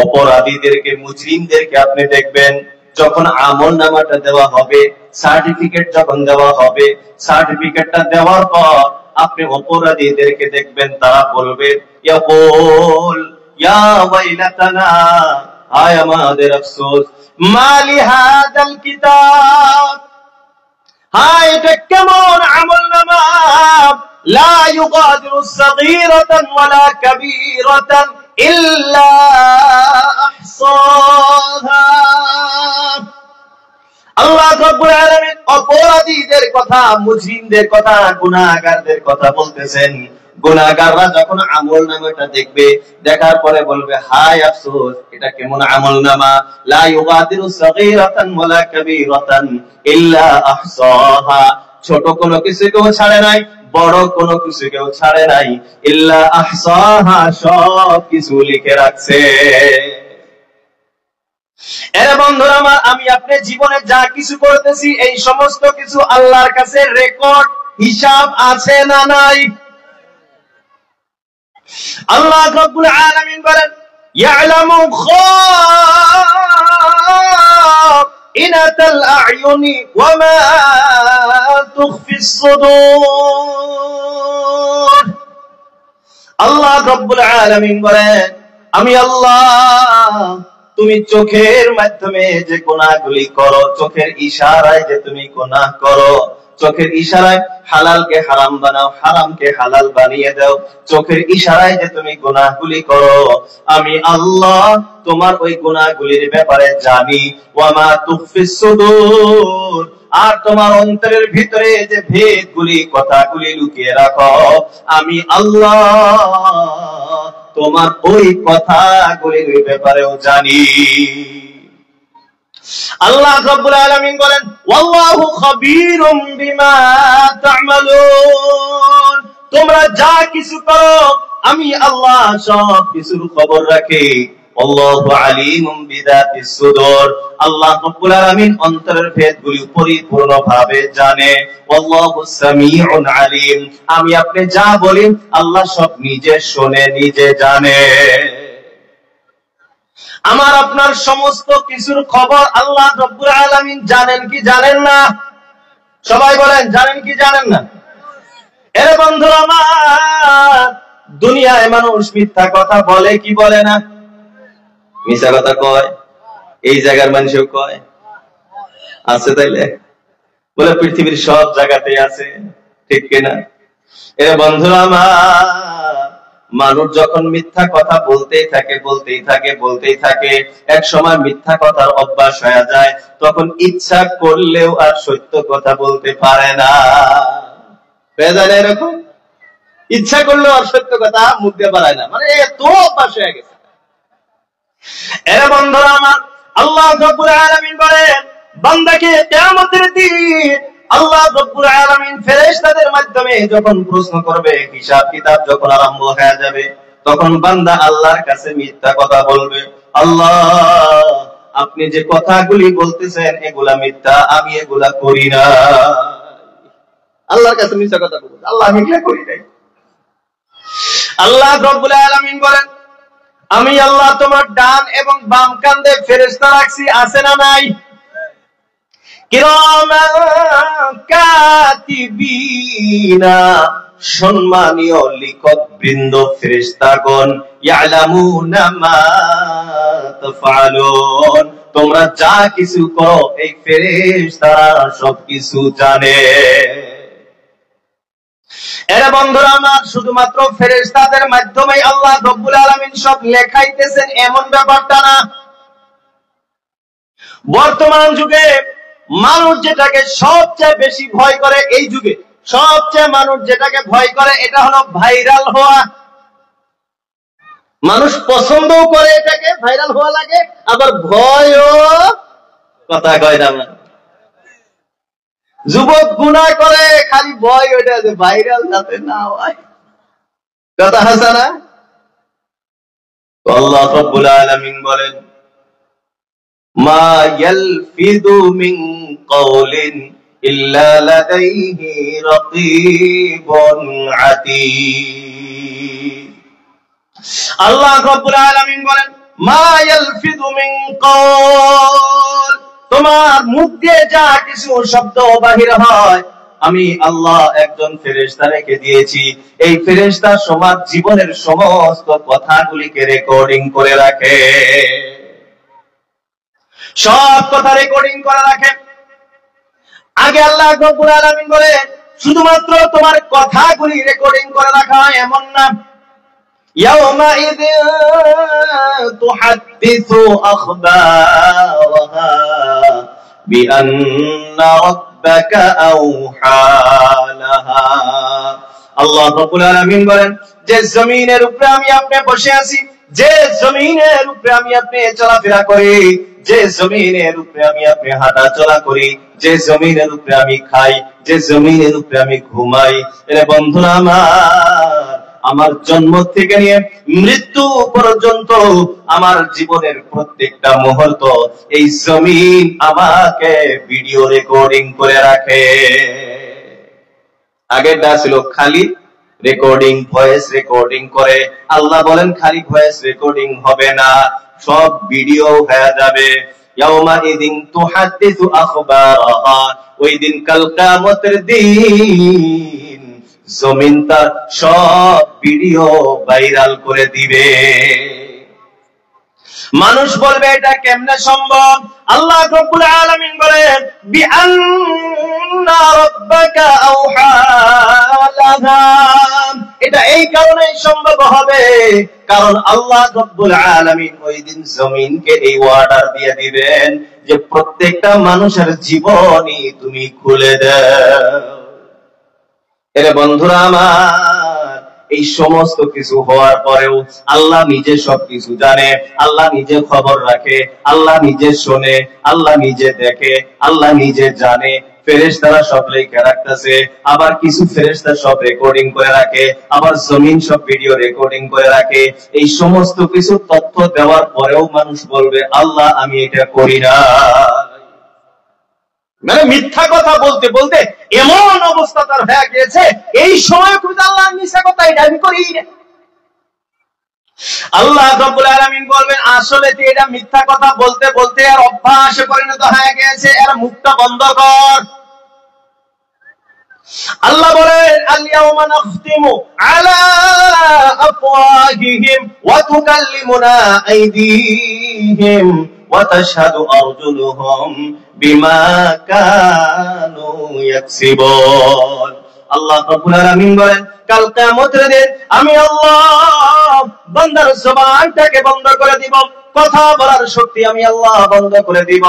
অপরাধীদেরকে, মুজরিমদেরকে আপনি দেখবেন, যখন আমলনামাটা দেওয়া হবে, সার্টিফিকেট যখন দেওয়া হবে, সার্টিফিকেটটা দেওয়ার পর আপনি অপরাধীদেরকে দেখবেন, তারা বলবে ইয়াকুল ইয়া ওয়াইলাতানা, আয় আমাদের আফসোস, মালি হাদাল কিতাব, হায় এটা কেমন আমলনামা, লা ইউগাদিরু সাগীরাতান ওয়ালা কাবীরাতান ইল্লা আহসাহা। আল্লাহ রাব্বুল আলামিন অপরাধীদের কথা, মুজরিমদের কথা, গুনাহগারদের কথা বলতেছেন। গুনাহগাররা যখন আমলনামাটা দেখবে, দেখার পরে বলবে হায় আফসোস, এটা কেমন আমলনামা, লা ইউগাদিরু সাগীরাতান ওয়ালা কাবীরাতান ইল্লা আহসাহা, ছোট কোনো কিছুকেও ছাড়ে নাই, বড় কোনো কিছুকেও ছাড়ে নাই, ইল্লা আহসাহা, সব কিছু লিখে রাখছে। এর বন্ধুরা আমার, আমি আপনি জীবনে যা কিছু করতেছি, এই সমস্ত কিছু আল্লাহর কাছে রেকর্ড, হিসাব আছে না নাই? আল্লাহ রাব্বুল আলামিন বলেন, ইয়ালামু খাইনাতাল আ'য়ুনি ওয়া মা তুখফিস সুদূর। আল্লাহ রাব্বুল আলামিন বলেন, আমি আল্লাহ তুমি চোখের মাধ্যমে যে গুনাহগুলি করো, চোখের ইশারায় যে তুমি গুনাহ করো, চোখের ইশারায় হালালকে হারাম বানাও, হারামকে হালাল বানিয়ে দাও, চোখের ইশারায় যে তুমি গুনাহগুলি করো, আমি আল্লাহ তোমার ওই গুনাহগুলির ব্যাপারে জানি। ওয়া মা তুখফিস সুদূর, আর তোমার অন্তরের ভিতরে যে ভেদগুলি, কথাগুলি লুকিয়ে রাখো, আমি আল্লাহ তোমার ওই কথাগুলির ব্যাপারেও জানি। আল্লাহ রাব্বুল আলামিন বলেন, ওয়াল্লাহু খাবীরুম বিমা তা'মালুন, তোমরা যা কিছু করো আমি আল্লাহ সব কিছুর খবর রাখি। আল্লাহু আলিমুম বিযাতিস সুদূর, আল্লাহ রাব্বুল আলামিন অন্তরের ভেদগুলি পরিপূর্ণভাবে জানে। আল্লাহু সামিউন আলিম, আমি আপনি যা বলি আল্লাহ সব নিজে শুনে, নিজে জানে। আমার আপনার সমস্ত কিছুর খবর আল্লাহ রব্বুল আলামিন জানেন কি জানেন না? সবাই বলেন, জানেন কি জানেন না? এর বন্ধুরা আমার, দুনিয়ায় মানুষ মিথ্যা কথা বলে কি বলে না? মিথ্যা কথা কয়, এই জায়গার মানুষও কয়, আছে তাইলে বলে পৃথিবীর সব জায়গাতে আছে, ঠিক কিনা? এর বন্ধুরা আমার, মানুষ যখন মিথ্যা কথা বলতেই থাকে, এক সময় মিথ্যা কথার অভ্যাস হয়ে যায়, তখন ইচ্ছা করলেও আর সত্য কথা বলতে পারে না। হয়ে যায় না এরকম? ইচ্ছা করলেও আর সত্য কথা মুখ দিয়ে পারায় না, মানে এত অভ্যাস হয়ে গেছে। এর বন্ধুরা আমার, আল্লাহ রাব্বুল আলামিন বলেন, বান্দাকে কিয়ামতের দিন আল্লাহ রাব্বুল আলামিন ফেরেশতাদের মাধ্যমে যখন প্রশ্ন করবে, হিসাব কিতাব যখন আরম্ভ হয়ে যাবে, তখন বান্দা আল্লাহর কাছে মিথ্যা কথা বলবে, আল্লাহ আপনি যে কথাগুলি বলতেছেন এগুলা মিথ্যা, আমি এগুলা করি না। আল্লাহর কাছে মিথ্যা কথা বলবে, আল্লাহ আমি এগুলা করি নাই। আল্লাহ রাব্বুল আলামিন বলেন, আমি আল্লাহ তোমার ডান এবং বাম কাঁধে ফেরেশতা রাখছি, আছে না নাই? কিরামান কাতিবিনা, সম্মানীয় লিখক বৃন্দ ফেরেশতাগণ, ইয়ালামুনা মা তাফআলুন, তোমরা যা কিছু করো এই ফেরেশতারা সবকিছু জানে। এরা বন্ধুরা আমার, শুধুমাত্র ফেরেশতাদের মাধ্যমে আল্লাহ রাব্বুল আলামিন সব লেখাইতেছেন এমন ব্যাপারটা না। বর্তমান যুগে মানুষ যেটাকে সবচেয়ে বেশি ভয় করে, এই যুগে সবচেয়ে মানুষ যেটাকে ভয় করে এটা হলো ভাইরাল হওয়া। মানুষ পছন্দও করে এটাকে, ভাইরাল হওয়া লাগে, আবার ভয়ও, কথা কয় না। যুবক গুনাহ করে, খালি ভয় ওইটা যে ভাইরাল যাতে না হয়, কথা আছে না? আল্লাহ রাব্বুল আলামিন বলেন, মা ইয়ালফিযু মিন কাওলিন ইল্লা লাদাইহি রাকীবুন আতীদ। আল্লাহ রাব্বুল আলামিন বলেন, মা ইয়ালফিযু মিন কাওল, তোমার মুখ দিয়ে যা কিছু শব্দ বাহির হয়, আমি আল্লাহ একজন ফেরেশতা রেখে দিয়েছি। এই ফেরেশতা সমাজ জীবনের সমস্ত কথাগুলিকে রেকর্ডিং করে রাখে, সব কথা রেকর্ডিং করে রাখে। আগে আল্লাহ রাব্বুল আলামিন বলে, শুধুমাত্র তোমার কথাগুলি রেকর্ডিং করে রাখা হয় এমন না। ইয়াউমাইযিন তুহাদ্দিসু আখবারাহা বিআন্না রাব্বাকা আওহা লাহা। আল্লাহ রাব্বুল আলামিন বলেন, যে জমিনের উপরে আমি আপনি বসে আছি, যে জমিনের উপরে আমি আপনি চলাফেরা করি, যে জমিনের উপরে আমি আপনি হাঁটা চলা করি, যে জমিনের উপরে আমি খাই, যে জমিনের উপরে আমি ঘুমাই, এর বন্ধুরা আমার জন্ম থেকে নিয়ে মৃত্যু পর্যন্ত আমার জীবনের প্রত্যেকটা মুহূর্ত এই জমিন আমাকে ভিডিও রেকর্ডিং করে রাখে। আগেরটা ছিল খালি রেকর্ডিং, ভয়েস রেকর্ডিং করে। আল্লাহ বলেন খালি ভয়েস রেকর্ডিং হবে না, সব ভিডিও হয়ে যাবে। ইয়াউমাইযিন তুহাদ্দিসু আখবারাহা, ওই দিন কাল কিয়ামতের দিন জমিন তার সব ভিডিও ভাইরাল করে দিবে। মানুষ বলবে এটা কেমনে সম্ভব? আল্লাহ রাব্বুল আলামিন বলেন, বিআন্না রাব্বাকা আওহা লাহা, এটা এই কারণেই সম্ভব হবে কারণ আল্লাহ রাব্বুল আলামিন ওই দিন জমিনকে এই অর্ডার দিয়ে দিবেন যে প্রত্যেকটা মানুষের জীবনই তুমি খুলে দাও। এরে বন্ধুরা আমার, এই সমস্ত কিছু হওয়ার পরেও আল্লাহ নিজে সবকিছু জানে, আল্লাহ নিজে খবর রাখে, আল্লাহ নিজে শোনে, আল্লাহ নিজে দেখে, আল্লাহ নিজে জানে। ফেরেশতারা সব লিখে রাখতেছে, আবার কিছু ফেরেশতা সব রেকর্ডিং করে রাখে, আবার জমিন সব ভিডিও রেকর্ডিং করে রাখে। এই সমস্ত কিছু তথ্য দেওয়ার পরেও মানুষ বলবে আল্লাহ আমি এটা করি না। মানে মিথ্যা কথা বলতে বলতে এমন অবস্থা তার হয়ে গিয়েছে, এই সময় আল্লাহ মিথ্যা কথা এটা আমি করি না। আল্লাহ রাব্বুল আলামিন বলবেন আসলে তুই এটা মিথ্যা কথা বলতে বলতে আর অভ্যাসে পরিণত হয়ে গেছে, এর মুখটা বন্ধ কর। আল্লাহ বলেন আল-ইয়াওমা নাখতিমু আলা আফওয়াহিহিম ওয়া তুকাল্লিমুনা আইদিহিম ওয়া তাশহাদু আরজুলুহুম বিমা কানু ইয়াকসিবুন। আল্লাহ রাব্বুল আলামিন বলেন কাল কিয়ামতের দিন আমি আল্লাহ বান্দার জবানটাকে বন্ধ করে দিব, কথা বলার শক্তি আমি আল্লাহ বন্ধ করে দিব।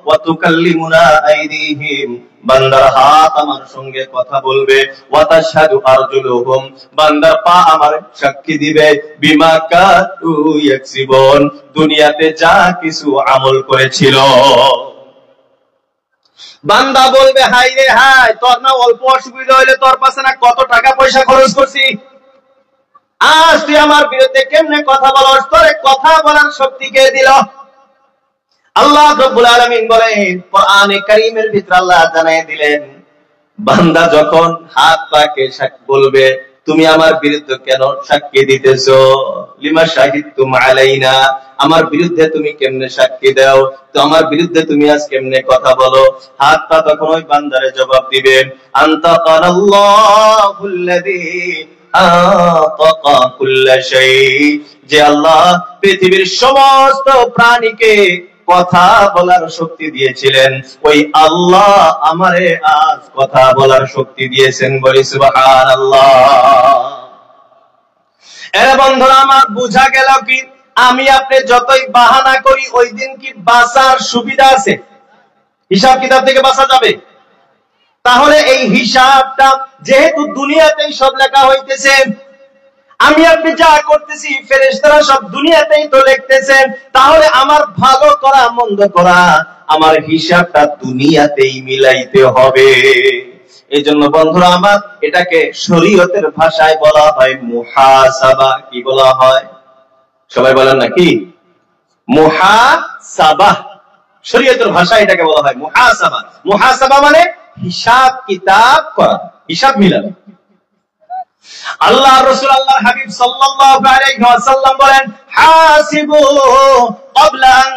ওয়া তুকাল্লিমুনা আইদিহিম, বান্দার হাত আমার সঙ্গে কথা বলবে। ওয়া তাশহাদু আরজুলুহুম, বান্দার পা আমার সাক্ষী দিবে। বিমা কানু ইয়াকসিবুন, দুনিয়াতে যা কিছু আমল করেছিল। বান্দা বলবে হাই রে হাই, তোর না অল্প অসুবিধা হইলে তোর পাশে না কত টাকা পয়সা খরচ করছি, আজ তুই আমার বিরুদ্ধে কেমনে কথা বলস, তোরে কথা বলার শক্তি কে দিল? আল্লাহ রাব্বুল আলামিন বলেন কোরআনে কারীমের ভিতরে আল্লাহ জানায় দিলেন বান্দা যখন হাত পাকে সাক্ষী বলবে তুমি আমার বিরুদ্ধে কেন সাক্ষী দিতেছো, লিমা শাহিদতুম আলাইনা, আমার বিরুদ্ধে তুমি কেমনে সাক্ষী দাও, তো আমার বিরুদ্ধে তুমি আজ কেমনে কথা বলো। হাত পা তখন ওই বান্দারে জবাব দিবে আনতা কানাল্লাহুল্লাযী আতাকা কুল্লা শাই, যে আল্লাহ পৃথিবীর সমস্ত প্রাণীকে কথা বলার শক্তি দিয়েছিলেন, ওই আল্লাহ আমারে আজ কথা বলার শক্তি দিয়েছেন। বলি সুবহানাল্লাহ। এর বন্ধুরা আমার বুঝা গেল কি আমি আপনি যতই বাহানা করি ওই দিন কি বাঁচার সুবিধা আছে? হিসাব কিতাব থেকে বাঁচা যাবে? তাহলে এই হিসাবটা যেহেতু দুনিয়াতেই সব লেখা হইতেছে, আমি আপনি যা করতেছি ফেরেশতারা সব দুনিয়াতেই তো লিখতেছেন, তাহলে আমার ভালো করা মন্দ করা আমার হিসাবটা দুনিয়াতেই মিলাইতে হবে। এই জন্য বন্ধুরা আমার এটাকে শরীয়তের ভাষায় বলা হয় মুহাসাবা। কি বলা হয়? সবাই বলেন না কি? মুহাসাবা। শরীয়তের ভাষায় এটাকে বলা হয় মুহাসাবা। মুহাসাবা মানে হিসাব কিতাব করা, হিসাব মিলানো। আল্লাহ রাসূল আল্লাহর হাবিব সাল্লাল্লাহু আলাইহি ওয়াসাল্লাম বলেন হাসিবু ক্বাবলা আন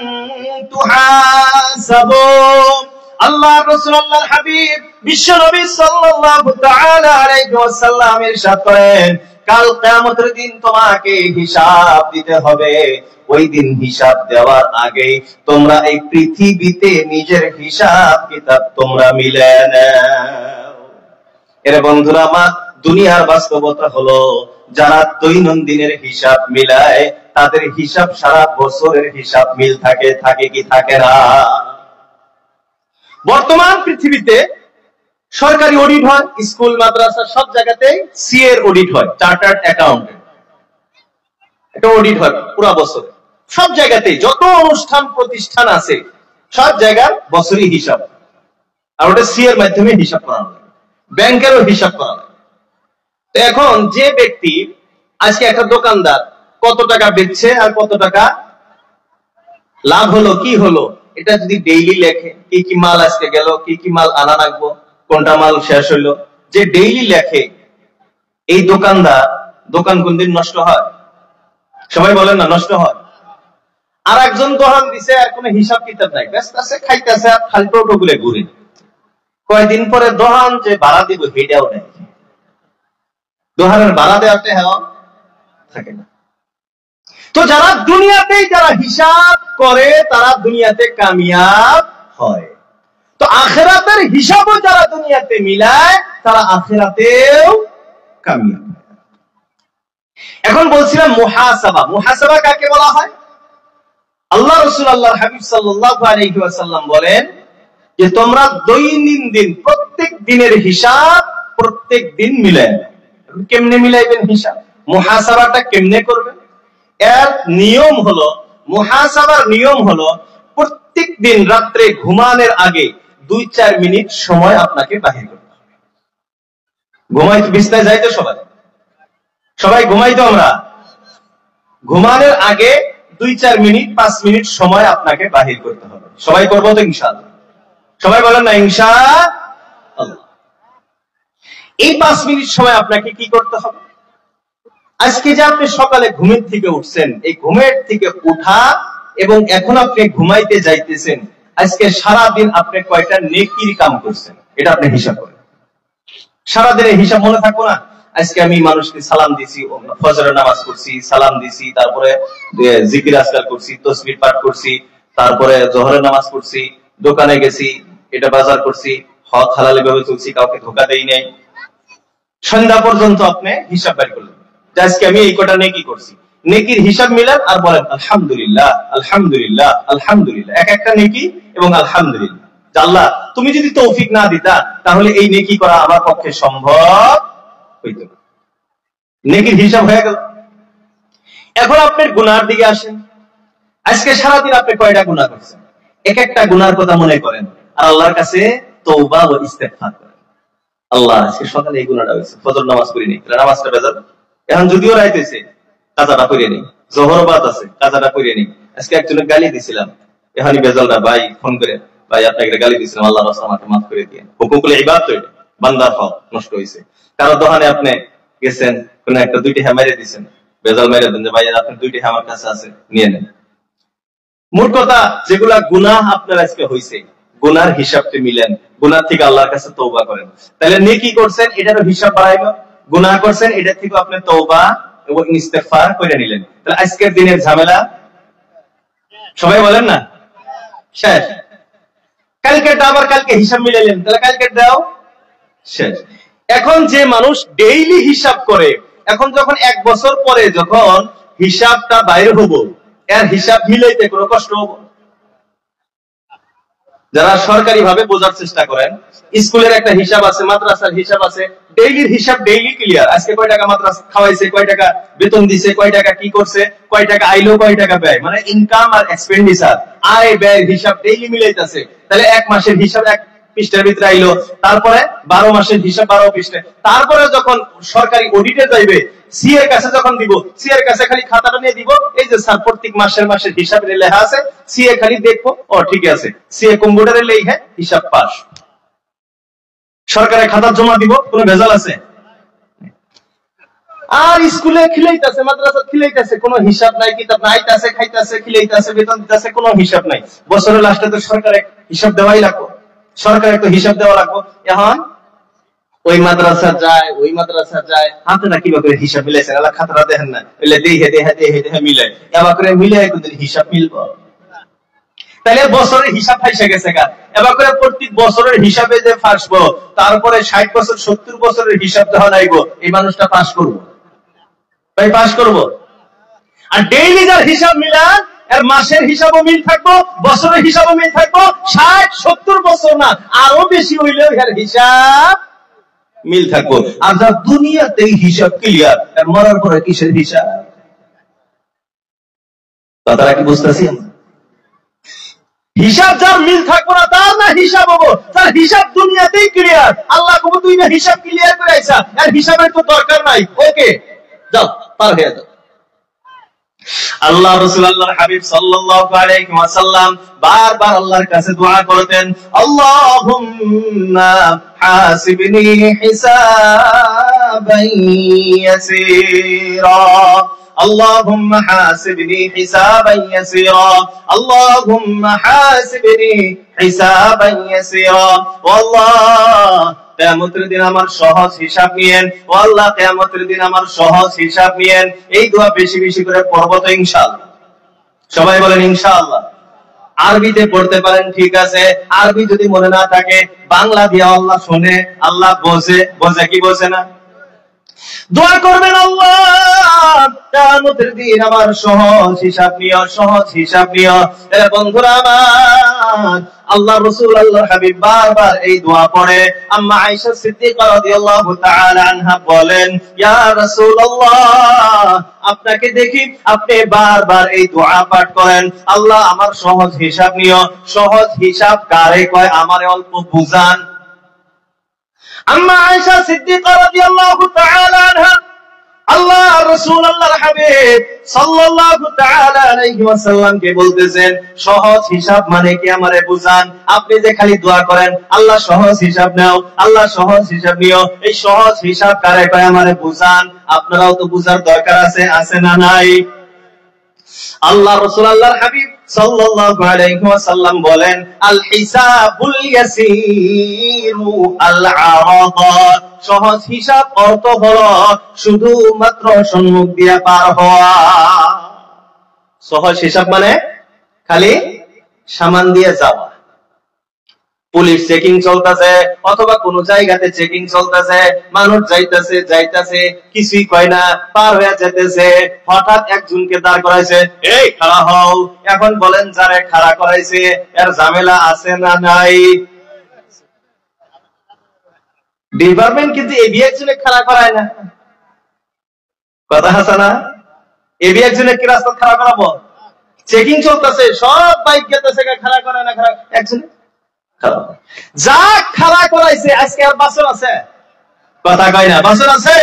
তুহাসাবু। আল্লাহ রাসূল আল্লাহর হাবিব বিশ্ব নবী সাল্লাল্লাহু তাআলা আলাইহি ওয়াসাল্লাম ইরশাদ করেন কাল কিয়ামতের দিন তোমাকে হিসাব দিতে হবে। ওই দিন হিসাব দেওয়ার আগে তোমরা এই পৃথিবীতে নিজের হিসাব কিতাব তোমরা মিলায় নাও। এর বন্ধুরা আমার দুনিয়ার বাস্তবতা হলো যারা দৈনন্দিনের হিসাব মিলায় তাদের হিসাব সারা বছরের হিসাব মিল থাকে, থাকে কি থাকে না? বর্তমান পৃথিবীতে সরকারি অডিট হয়, স্কুল মাদ্রাসা সব জায়গাতে সিএ এর অডিট হয়, চার্টার্ড অ্যাকাউন্টেন্ট, এটা অডিট হয় পুরো বছর। সব জায়গাতেই যত অনুষ্ঠান প্রতিষ্ঠান আছে সব জায়গার বছরই হিসাব, আর ওটা সিএ এর মাধ্যমে হিসাব করা হয়, ব্যাংকেরও হিসাব করা হয়। এখন যে ব্যক্তি আজকে একটা দোকানদার কত টাকা বেচছে আর কত টাকা লাভ হলো কি হলো, এটা যদি ডেইলি লেখে কি কি মাল আজকে গেল, কি কি মাল আনা রাখবো, কোনটা মাল শেষ হইলো, যে ডেইলি লেখে এই দোকানদার, দোকান কোনদিন নষ্ট হয়? সবাই বলেন না নষ্ট হয়। আর একজন দোকান দিছে আর কোনো হিসাব কিতাব নাই, ব্যস্ত আছে, খাইতেছে আর খালি টোটো গুলো ঘুরে, কয়েকদিন পরে দোকান যে ভাড়া দিব হেটাও নেই, দোকানের ভাড়া দেওয়াতে হ্যাঁ থাকে না। তো যারা দুনিয়াতেই যারা হিসাব করে তারা দুনিয়াতে কামিয়াব হয়, তো আখিরাতের হিসাবও যারা দুনিয়াতে মিলায় তারা আখিরাতেও কামিয়াব। এখন বলছিলাম মুহাসাবা। মুহাসাবা কাকে বলা হয়? আল্লাহ রাসূল আল্লাহর হাবিব সাল্লাল্লাহু আলাইহি ওয়াসাল্লাম বলেন যে তোমরা দৈনন্দিন প্রত্যেক দিনের হিসাব প্রত্যেক দিন মিলায়। কেমনে মিলাইবেন হিসাব? মুহাসাবাটা কেমনে করবেন? এর নিয়ম হলো, মুহাসাবার নিয়ম হলো প্রত্যেক দিন রাত্রে ঘুমানোর আগে 2-4 মিনিট সময় আপনাকে বাহির করতে হবে। ঘুমাইতে বিছানায় যাইতো সবাই, সবাই ঘুমাইতো, আমরা ঘুমানোর আগে 2-4 মিনিট 5 মিনিট সময় আপনাকে বাহির করতে হবে। সবাই করবো তো ইনশাআল্লাহ? সবাই বলেন না ইনশাআল্লাহ। এই 5 মিনিট সময় আপনাকে কি করতে হবে? আজকে যে আপনি সকালে ঘুমের থেকে উঠছেন, এই ঘুমের থেকে উঠা এবং এখন আপনি ঘুমাইতে যাইতেছেন, আজকে সারাদিন আপনি কয়টা নেকির কাম করছেন এটা আপনি হিসাব করেন। সারাদিনের হিসাব মনে থাকবো না? আজকে আমি মানুষকে সালাম দিছি, ফজরের নামাজ পড়ছি, সালাম দিছি, তারপরে জিকির আজকার করছি, তাসবিহ পাঠ করছি, তারপরে জোহরের নামাজ পড়ছি, দোকানে গেছি, এটা বাজার করছি, হক হালাল ভাবে চলছি, কাউকে ধোকা দেই নাই। সন্ধ্যা পর্যন্ত আপনি হিসাব বের করলেন যে আজকে আমি এই কটা নেকি করছি। নেকির হিসাব মিলান আর বলেন আলহামদুলিল্লাহ, আলহামদুলিল্লাহ, আলহামদুলিল্লাহ। এক একটা নেকি এবং আলহামদুলিল্লাহ। আল্লাহ তুমি যদি তৌফিক না দিতা তাহলে এই নেকি করা আমার পক্ষে সম্ভব হইত না। নেকির হিসাব হয়ে গেল। এখন আপনার গুনার দিকে আসেন। আজকে সারাদিন আপনি কয়টা গুনাহ করছেন? এক একটা গুনার কথা মনে করেন আর আল্লাহর কাছে তওবা ও ইস্তেগফার করেন। আল্লাহ আজকে সকালে এই গুনাহটা হয়েছে, ফজর নামাজ পড়ি নাই, নামাজটা বেজার। এখন যদিও রাইত হয়েছে, কাজাটা পড়িয়ে নেই, জোহর বাদ আছে, কাজাটা পড়িয়ে নেই। আজকে একজনের গালি দিছিলাম, এখানে বেজালটা ভাই ফোন করে, ভাই আপনাকে গালি দিছিলাম, আল্লাহর রাস্তায় আমাকে মাফ করে দিয়ে। হুকুকুল ইবাদত তো এটা, বান্দার হক নষ্ট হয়েছে। কারো দোকানে আপনি গেছেন, কোন একটা দুইটি হ্যাঁ মেরে দিচ্ছেন, বেজাল মেরে দেন যে ভাই আপনি দুইটি হ্যাঁ আমার কাছে আছে, নিয়ে নেন। মোট কথা যেগুলা গুনাহ আপনার আজকে হয়েছে, গুনার হিসাবটি মিলেন, গুনার থেকে আল্লাহর কাছে তওবা করেন। তাহলে নেকি করছেন এটারও হিসাব বাড়াইলো, গুনাহ করছেন এটা থেকে আপনি তওবা এবং ইস্তেগফার করে নিলেন। তাহলে আজকের দিনের ঝামেলা সবাই বলেন না শেষ। কালকে আবার কালকে হিসাব মিলাইলেন, তাহলে কালকে দাও শেষ। এখন যে মানুষ ডেইলি হিসাব করে, এখন যখন এক বছর পরে যখন হিসাবটা বাইরে হবো, এর হিসাব মিলাইতে কোনো কষ্ট হবো? যারা সরকারি ভাবে বোঝার চেষ্টা করেন, স্কুলের একটা হিসাব আছে, মাদ্রাসার হিসাব আছে, ডেইলির হিসাব ডেইলি ক্লিয়ার। আজকে কয় টাকা মাদ্রাসা খাওয়াইছে, কয় টাকা বেতন দিছে, কয় টাকা কি করছে, কয় টাকা আইলো, কয় টাকা ব্যয়, মানে ইনকাম আর এক্সপেন্ডিচার, আয় ব্যয় হিসাব ডেইলি মিলাইতেছে। তাহলে এক মাসের হিসাব এক পৃষ্ঠার ভিতরে আইলো, তারপরে 12 মাসের হিসাব 12 পৃষ্ঠায়, তারপরে যখন সরকারি অডিটে যাইবে, সি এর কাছে যখন দিব, সি এর কাছে খালি খাতাটা নিয়ে দিব, এই যে স্যার প্রত্যেক মাসের হিসাব লেখা আছে, সি এ খালি দেখবো, ও ঠিক আছে, সি এ কম্পিউটারে লেখে হিসাব পাস। সরকারের খাতা জমা দিব, কোনো ভেজাল আছে? আর স্কুলে খিলাইতেছে, মাদ্রাসা খিলাইতেছে, কোনো হিসাব নাই, কিতাব নাই, আইতাছে, খাইতেছে, খিলাইতেছে, বেতন দিতেছে, কোনো হিসাব নাই। বছরের লাস্টে তো সরকারের হিসাব দেওয়াই লাগবে, সরকারের তো হিসাব দেওয়া লাগবে। এখন ওই মাদ্রাসা যায়, আপনারা কিভাবে হিসাব মিলাইছেন? আল্লাহ খাতাটা দেখেন না, দেখে মিলাই, এবার করে মিলাই কোনদিন হিসাব মিলবো? তাহলে বছরের হিসাব ফাইসা গেছে গা। এবার করে প্রত্যেক বছরের হিসাবে যে ফাঁসবো, তারপরে 60 বছর 70 বছরের হিসাব দেওয়া নাইবো, এই মানুষটা পাস করবো ভাই? পাস করবো? আর ডেইলি যার হিসাব মিলান, এর মাসের হিসাবও মিল থাকবো, বছরের হিসাবও মিল থাকবো, 60-70 বছর না আরো বেশি হইলেও এর হিসাব মিল থাকবো। আর যার দুনিয়াতেই হিসাব ক্লিয়ার, এর মরার পরে কিসের হিসাব? কথাটা কি বুঝতেছি? হিসাব যার মিল থাকবো না, তার না হিসাব হবো, তার হিসাব দুনিয়াতেই ক্লিয়ার। আল্লাহ কবু তুই না হিসাব ক্লিয়ার করে আইসা, এর হিসাবের তো দরকার নাই, ওকে যাও, পার হয়ে যাও। আল্লাহ রাসূল আল্লাহর হাবিব সাল্লাল্লাহু আলাইহি ওয়াসাল্লাম বারবার আল্লাহর কাছে দোয়া করতেন, আল্লাহুম্মা হাসিবনি হিসাবান ইয়াসীরা, اللهم حاسبني حسابا يسيرا، اللهم حاسبني حسابا يسيرا। والله কিয়ামতের দিন আমার সহজ হিসাব নিয়েন, ও আল্লাহ কিয়ামতের দিন আমার সহজ হিসাব নিয়েন। এই দোয়া বেশি বেশি করে পড়ব তো ইনশাআল্লাহ। সবাই বলেন ইনশাআল্লাহ। আরবিতে পড়তে পারেন, ঠিক আছে। আরবি যদি মনে না থাকে, বাংলা দিয়ে আল্লাহ শুনে, আল্লাহ বোঝে কি বোঝে না? দোয়া করবেন, আল্লাহ কিয়ামতের দিন আমার সহজ হিসাব নিও, সহজ হিসাব নিও। বন্ধুরা আমার, আল্লাহ রাসূল আল্লাহর হাবিব বারবার এই দোয়া পড়ে। আম্মা আয়েশা সিদ্দিকা রাদিয়াল্লাহু তাআলা আনহা বলেন, ইয়া রাসূলুল্লাহ, আপনাকে দেখি আপনি বারবার এই দোয়া পাঠ করেন, আল্লাহ আমার সহজ হিসাব নিও। সহজ হিসাব কারে কয়? আমারে অল্প বুঝান। আম্মা আয়েশা সিদ্দিকা রাদিয়াল্লাহু তাআলা আনহা আল্লাহ রাসূল আল্লাহর হাবিব সাল্লাল্লাহু তাআলা আলাইহি ওয়াসাল্লাম কে বলতেছেন সহজ হিসাব মানে কি আমারে বুঝান। আপনি যে খালি দোয়া করেন আল্লাহ সহজ হিসাব নাও, আল্লাহ সহজ হিসাব নিও, এই সহজ হিসাব কারে কয় আমারে বুঝান। আপনারাও তো বুঝার দরকার আছে না নাই? আল্লাহ রাসূল আল্লাহর হাবিব সাল্লাল্লাহু আলাইহি ওয়াসাল্লাম বলেন আল হিসাবুল ইয়াসীরু আল আরাদা, সহজ হিসাব অর্থ হলো শুধুমাত্র সম্মুখ দিয়ে পার হওয়া। সহজ হিসাব মানে খালি সামান দিয়ে যাওয়া। পুলিশ চেকিং চলতেছে অথবা কোন জায়গাতে চেকিং চলতেছে, মানুষ যাইতেছে কিছুই কয় না, পার হয়ে যেতেছে, হঠাৎ একজনকে দাঁড় করাইছে, এই খাড়া হও। এখন বলেন যারে খাড়া করাইছে এর ঝামেলা আছে না নাই? ডিপার্টমেন্ট কিন্তু এবি একজনে খাড়া করায় না, কথা আছে না? এবি একজনে কি রাস্তা খাড়া করাবো? চেকিং চলতেছে, সব বাইক গেতেছে, খাড়া করায় না, খাড়া একজনে যা খাড়া করাইছে আজকে আর বাসন আছে? কথা কয় না, বাসন আছে?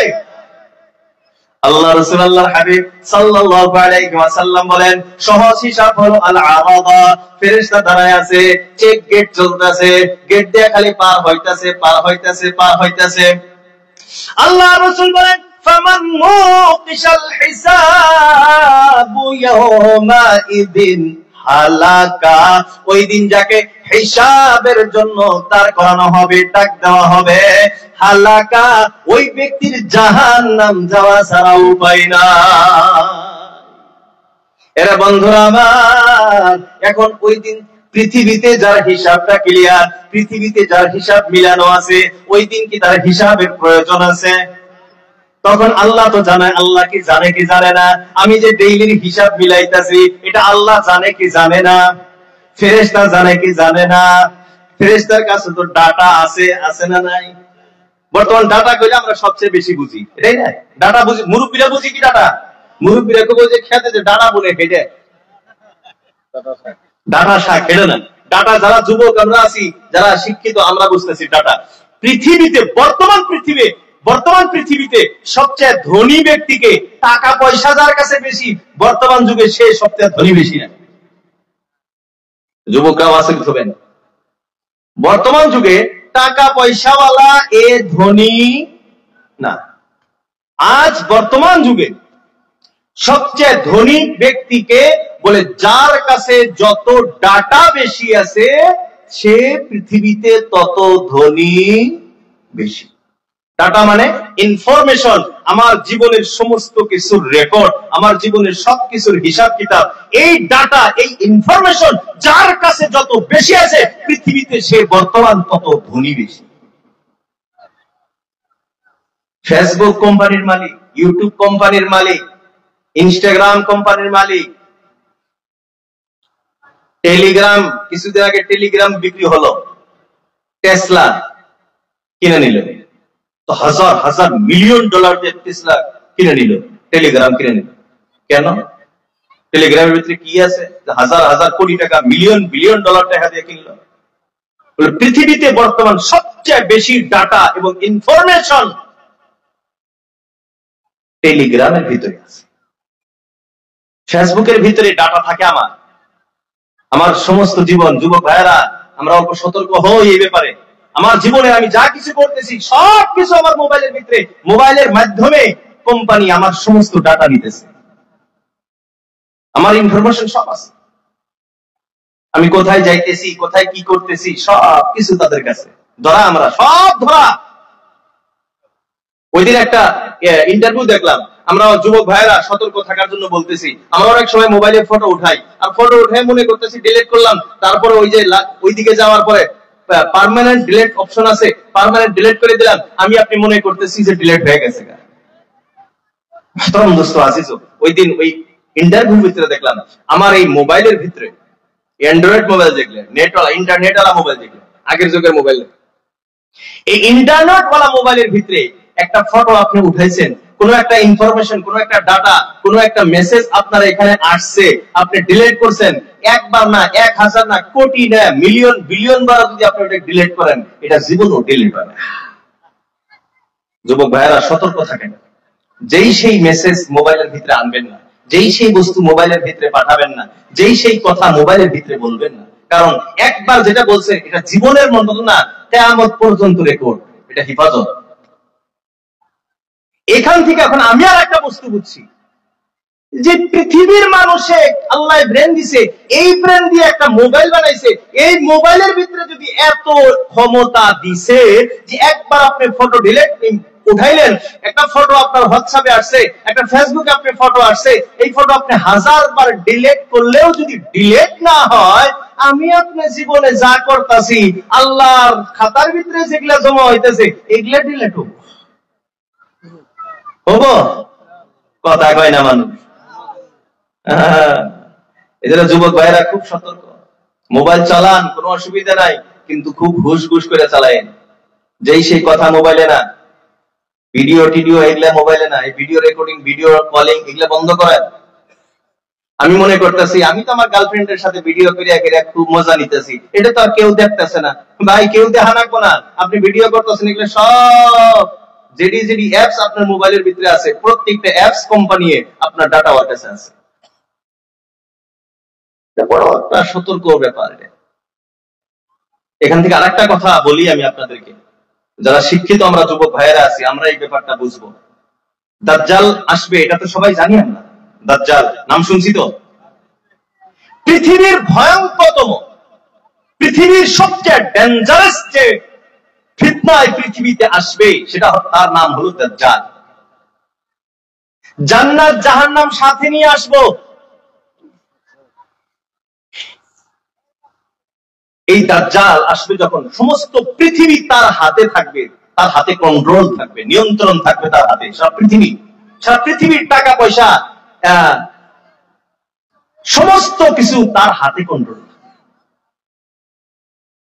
আল্লাহ রাসূল আল্লাহর হাবিব সাল্লাল্লাহু আলাইহি ওয়াসাল্লাম বলেন সহজ হিসাব হলো আল আরাদা, ফেরেশতা দাঁড়ায় আছে, চেক গেট চলতেছে, গেট দিয়ে খালি পার হইতাছে। আল্লাহ রাসূল বলেন ফামান মুকিশাল হিসাবু ইয়াওমা ইদিন হালাকা, ওই দিন যাকে হিসাবের জন্য তার করানো হবে, ডাক দেওয়া হবে, হালাকা, ওই ব্যক্তির জাহান্নাম যাওয়া ছাড়া উপায় না। এরা বন্ধুরা আমার, এখন ওই দিন পৃথিবীতে যার হিসাবটা ক্লিয়ার, পৃথিবীতে যার হিসাব মিলানো আছে, ওই দিন কি তার হিসাবের প্রয়োজন আছে? তখন আল্লাহ তো জানে, আল্লাহ কি জানে না? আমি যে ডেইলির হিসাব মিলাইতাছি এটা আল্লাহ জানে কি জানে না? ফেরেশতা জানে কি জানে না? ফেরেশতার কাছে তো ডাটা আছে না নাই? বর্তমান ডাটা কইলে আমরা সবচেয়ে বেশি বুঝি, এটাই না? ডাটা বুঝি, মুরব্বিরা বুঝি কি ডাটা? মুরব্বিরা কই যে খেতে যে ডাটা বলে খেটে, ডাটা শাক খেলে না। ডাটা যারা যুবক আমরা আছি, যারা শিক্ষিত আমরা বুঝতেছি ডাটা। পৃথিবীতে বর্তমান পৃথিবীতে সবচেয়ে ধনী ব্যক্তিকে, টাকা পয়সা যার কাছে বেশি বর্তমান যুগে সে সবচেয়ে ধনী বেশি না। যুবকরাও আছে হবেন, বর্তমান যুগে টাকা পয়সাওয়ালা এ ধনী না। আজ বর্তমান যুগে সবচেয়ে ধনী ব্যক্তিকে বলে যার কাছে যত ডাটা বেশি আছে সে পৃথিবীতে তত ধনী বেশি। ডাটা মানে ইনফরমেশন, আমার জীবনের সমস্ত কিছুর রেকর্ড, আমার জীবনের সবকিছুর হিসাব কিতাব। এই ডাটা, এই ইনফরমেশন যার কাছে যত বেশি আছে পৃথিবীতে সে বর্তমান তত ধনী বেশি। ফেসবুক কোম্পানির মালিক, ইউটিউব কোম্পানির মালিক, ইনস্টাগ্রাম কোম্পানির মালিক, টেলিগ্রাম, কিছুদিন আগে টেলিগ্রাম বিক্রি হলো, টেসলা কিনে নিল, তো হাজার হাজার মিলিয়ন ডলার দিয়ে টেসলা কিনে নিল, টেলিগ্রাম কিনে নিল। কেন? টেলিগ্রামের ভিতরে কি আছে? হাজার হাজার কোটি টাকা, মিলিয়ন বিলিয়ন ডলার টাকা দিয়ে কিনলো। পৃথিবীতে বর্তমান সবচেয়ে বেশি ডাটা এবং ইনফরমেশন টেলিগ্রামের ভিতরে আছে। ফেসবুকের ভিতরে ডাটা থাকে আমার সমস্ত জীবন। যুবক ভাইয়েরা, আমরা অল্প সতর্ক হই এই ব্যাপারে। আমার জীবনে আমি যা কিছু করতেছি সবকিছু আমার মোবাইলের ভিতরে, মোবাইলের মাধ্যমে কোম্পানি আমার সমস্ত ডাটা নিতেছে, আমার ইনফরমেশন সব আছে। আমি কোথায় যাইতেছি, কোথায় কি করতেছি সবকিছু তাদের কাছে ধরা, আমরা সব ধরা। ওই দিন একটা ইন্টারভিউ দেখলাম, আমরা যুবক ভাইয়েরা সতর্ক থাকার জন্য বলতেছি। আমরা অনেক সময় মোবাইলে ফটো উঠাই, আর ফটো উঠে মনে করতেছি ডিলিট করলাম, তারপরে ওই যে ওইদিকে যাওয়ার পরে পার্মানেন্ট ডিলিট অপশন আছে, পার্মানেন্ট ডিলিট করে দিলাম, আপনি মনে করতেছি যে ডিলিট হয়ে গেছে। ওই দিন ওই ইন্টারভিউ ভিতরে দেখলাম আমার এই মোবাইলের ভিতরে, অ্যান্ড্রয়েড মোবাইল দেখলে, নেটওয়ালা ইন্টারনেট ওয়ালা মোবাইল দেখলে, আগের যুগের মোবাইল, এই ইন্টারনেট ওয়ালা মোবাইলের ভিতরে একটা ফটো আপনি উঠাইছেন, কোন একটা ইনফরমেশন, কোন একটা ডাটা, কোন একটা মেসেজ আপনার এখানে আসছে, আপনি ডিলিট করছেন। একবার না, 1000 না, কোটি না, মিলিয়ন বিলিয়ন বার যদি আপনি এটা ডিলিট করেন, এটা জীবনও ডিলিট হবে না। যুবক ভাইয়েরা সতর্ক থাকেন, যেই সেই মেসেজ মোবাইলের ভিতরে আনবেন না, যেই সেই বস্তু মোবাইলের ভিতরে পাঠাবেন না, যেই সেই কথা মোবাইলের ভিতরে বলবেন না। কারণ একবার যেটা বলছে এটা জীবনের মতো না, কিয়ামত পর্যন্ত রেকর্ড, এটা হিফাজত। এখান থেকে এখন আমি আর একটা বস্তু বুঝছি যে পৃথিবীর মানুষে আল্লাহ ব্রেন দিছে, এই ব্রেন দিয়ে একটা মোবাইল বানাইছে। এই মোবাইলের ভিতরে যদি এত ক্ষমতা দিছে যে একবার আপনি ফটো ডিলিট উঠাইলেন, একটা ফটো আপনার হোয়াটসঅ্যাপে আসছে, একটা ফেসবুকে আপনি ফটো আসছে, এই ফটো আপনি 1000 বার ডিলিট করলেও যদি ডিলিট না হয়, আমি আপনি জীবনে যা করতেছি আল্লাহর খাতার ভিতরে যেগুলা জমা হইতেছে এগুলা ডিলিট হবো। কথা কয় না মানুষ। এদের যুবক ভাইরা খুব সতর্ক। মোবাইল চালান, কোনো অসুবিধা নাই, কিন্তু খুব ঘুষ ঘুষ করে চালায়েন। যেই সেই কথা মোবাইলে না, ভিডিও টিডিও এগুলা মোবাইলে না, এই ভিডিও রেকর্ডিং, ভিডিও কলিং এগুলা বন্ধ করেন। আমি মনে করতেছি আমি তো আমার গার্লফ্রেন্ডের সাথে ভিডিও করিয়া করিয়া খুব মজা নিতেছি, এটা তো আর কেউ দেখতেছে না। ভাই কেউ দেখা রাখবো না, আপনি ভিডিও করতেছেন, এগুলো সব যেডি যেডি অ্যাপস আপনার মোবাইলের ভিতরে আছে, প্রত্যেকটা অ্যাপস কোম্পানি আপনার ডাটা ওর কাছে আছে। বড় একটা সতর্ক ব্যাপার। এখান থেকে আরেকটা কথা বলি আমি আপনাদেরকে, যারা শিক্ষিত আমরা যুবক ভাইয়েরা আছি, আমরা এই ব্যাপারটা বুঝবো। দাজ্জাল আসবে এটা তো সবাই জানি আমরা। দাজ্জাল নাম শুনছি তো। পৃথিবীর ভয়ঙ্করতম, পৃথিবীর সবচেয়ে ডেঞ্জারাস যে ফিতনায় পৃথিবীতে আসবে সেটা তার নাম হলো দাজ্জাল। জান্নাত জাহান্নাম সাথে নিয়ে আসবো। এই দাজ্জাল আসবে যখন সমস্ত পৃথিবী তার হাতে থাকবে, তার হাতে কন্ট্রোল থাকবে, নিয়ন্ত্রণ থাকবে তার হাতে। সারা পৃথিবীর টাকা পয়সা সমস্ত কিছু তার হাতে কন্ট্রোল।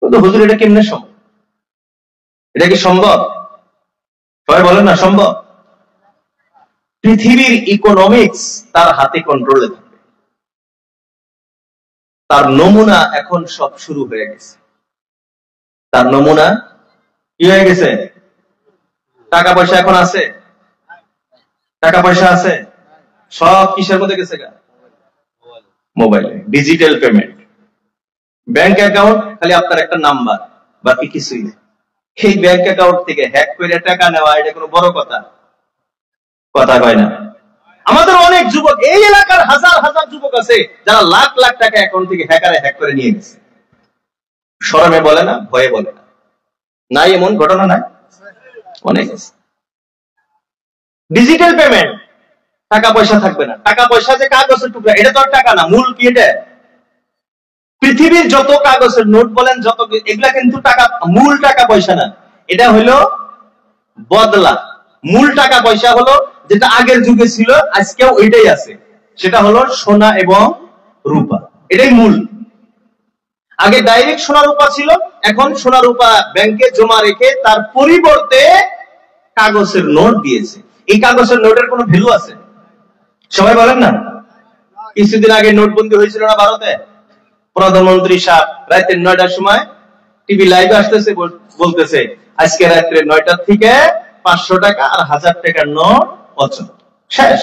কিন্তু হুজুর এটা কেমনে সম্ভব? এটা কি সম্ভব? সবাই বলেন না সম্ভব। পৃথিবীর ইকোনমিক্স তার হাতে কন্ট্রোলে থাকবে। তার নমুনা এখন সব শুরু হয়ে গেছে। তার নমুনা কি হয়ে গেছে? টাকা পয়সা এখন আছে, টাকা পয়সা আছে, সব কিসের মধ্যে গেছে? মোবাইলে, ডিজিটাল পেমেন্ট। ব্যাংক অ্যাকাউন্ট খালি আপনার একটা নাম্বার, বাকি কিছুই নেই। এই ব্যাংক অ্যাকাউন্ট থেকে হ্যাক করে টাকা নেওয়া এটা কোনো বড় কথা? কথা কয় না। আমাদের অনেক যুবক, এই এলাকার হাজার হাজার যুবক আছে যারা লাখ লাখ টাকা অ্যাকাউন্ট থেকে হ্যাকারে হ্যাক করে নিয়ে গেছে। শরমে বলে না, ভয়ে বলে না। নাই এমন ঘটনা নাই? অনেক আছে। ডিজিটাল পেমেন্ট, টাকা পয়সা থাকবে না। টাকা পয়সা যে কাগজের টুকরা, এটা তো আর টাকা না। মূল কি এটা? পৃথিবীর যত কাগজের নোট বলেন, যত এগুলা কিন্তু টাকা, মূল টাকা পয়সা না। এটা হলো বদলা। মূল টাকা পয়সা হলো যেটা আগের যুগে ছিল, আজকেও ওইটাই আছে, সেটা হলো সোনা এবং রূপা। এটাই মূল। আগে ডাইরেক্ট সোনা রূপা ছিল, এখন সোনা রূপা ব্যাংকে জমা রেখে তার পরিবর্তে কাগজের নোট দিয়েছে। এই কাগজের নোটের কোনো ভ্যালু আছে? সবাই বলেন না। কিছুদিন আগে নোটবন্দি হয়েছিল না ভারতে? প্রধানমন্ত্রী সাহেব রাতে 9টার সময় টিভি লাইভে আসতেছে, বলতেছে আজকে রাত্রে 9টা থেকে 500 টাকা আর 1000 টাকার নোট অচল, শেষ।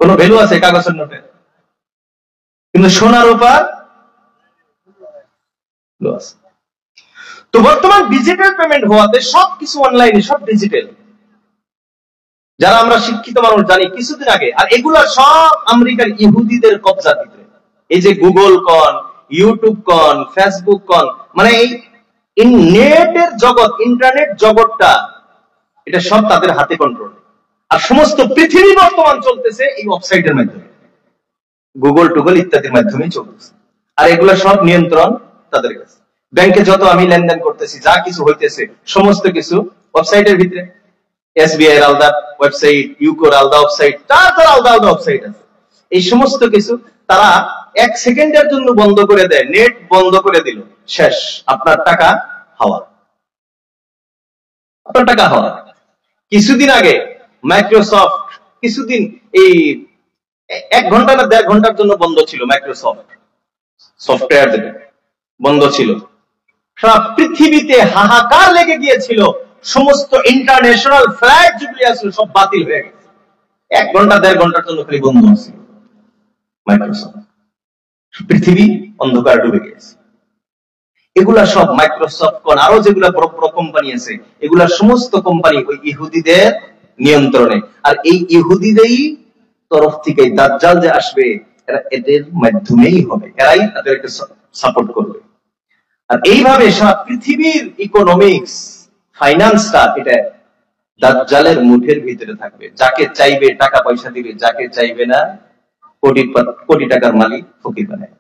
কোন ভ্যালু আছে কাগজের নোটের? কিন্তু সোনা রূপার আছে। তো বর্তমান ডিজিটাল পেমেন্ট হওয়াতে সবকিছু অনলাইনে, সব ডিজিটাল। যারা আমরা শিক্ষিত মানুষ জানি কিছুদিন আগে, আর এগুলা সব আমেরিকার ইহুদিদের কবজার ভিতরে। এই যে গুগল কন, ইউটিউব কন, ফেসবুক কন, মানে এই নেটের জগৎ, ইন্টারনেট জগৎটা, এটা সব তাদের হাতে কন্ট্রোল। আর সমস্ত পৃথিবী বর্তমান চলতেছে এই ওয়েবসাইটের মাধ্যমে, গুগল টুগল ইত্যাদির মাধ্যমে চলতেছে। আর এগুলা সব নিয়ন্ত্রণ তাদের কাছে। ব্যাংকে যত আমি লেনদেন করতেছি, যা কিছু হইতেছে, সমস্ত কিছু ওয়েবসাইটের ভিতরে। এসবিআই এর আলাদা ওয়েবসাইট, ইউকোর আলাদা ওয়েবসাইট, তার আলাদা আলাদা ওয়েবসাইট আছে। এই সমস্ত কিছু তারা 1 সেকেন্ডের জন্য বন্ধ করে দেয়। নেট বন্ধ করে দিল, শেষ, আপনার টাকা হাওয়া, আপনার টাকা হাওয়া। কিছুদিন আগে মাইক্রোসফট, কিছুদিন এই 1 ঘন্টা না 1.5 ঘন্টার জন্য বন্ধ ছিল। মাইক্রোসফট সফটওয়্যার যেটা বন্ধ ছিল, সারা পৃথিবীতে হাহাকার লেগে গিয়েছিল। সমস্ত ইন্টারন্যাশনাল ফ্লাইট যেগুলি আসলে সব বাতিল হয়ে গেছে, 1 ঘন্টা 1.5 ঘন্টার জন্য খালি বন্ধ আছে মাইক্রোসফট। পৃথিবী অন্ধকার ডুবে গেছে। এগুলা সব মাইক্রোসফট কোন আরো যেগুলা বড় বড় কোম্পানি আছে, এগুলা সমস্ত কোম্পানি ওই ইহুদিদের নিয়ন্ত্রণে। আর এই ইহুদিদেরই তরফ থেকে দাজ্জাল যে আসবে, এরা এদের মাধ্যমেই হবে, এরাই তাদেরকে সাপোর্ট করবে। আর এইভাবে সারা পৃথিবীর ইকোনমিক্স, ফাইন্যান্সটা এটা দাজ্জালের মুঠের ভিতরে থাকবে। যাকে চাইবে টাকা পয়সা দিবে, যাকে চাইবে না কোটি কোটি টাকার মালিক ফকির বানায়।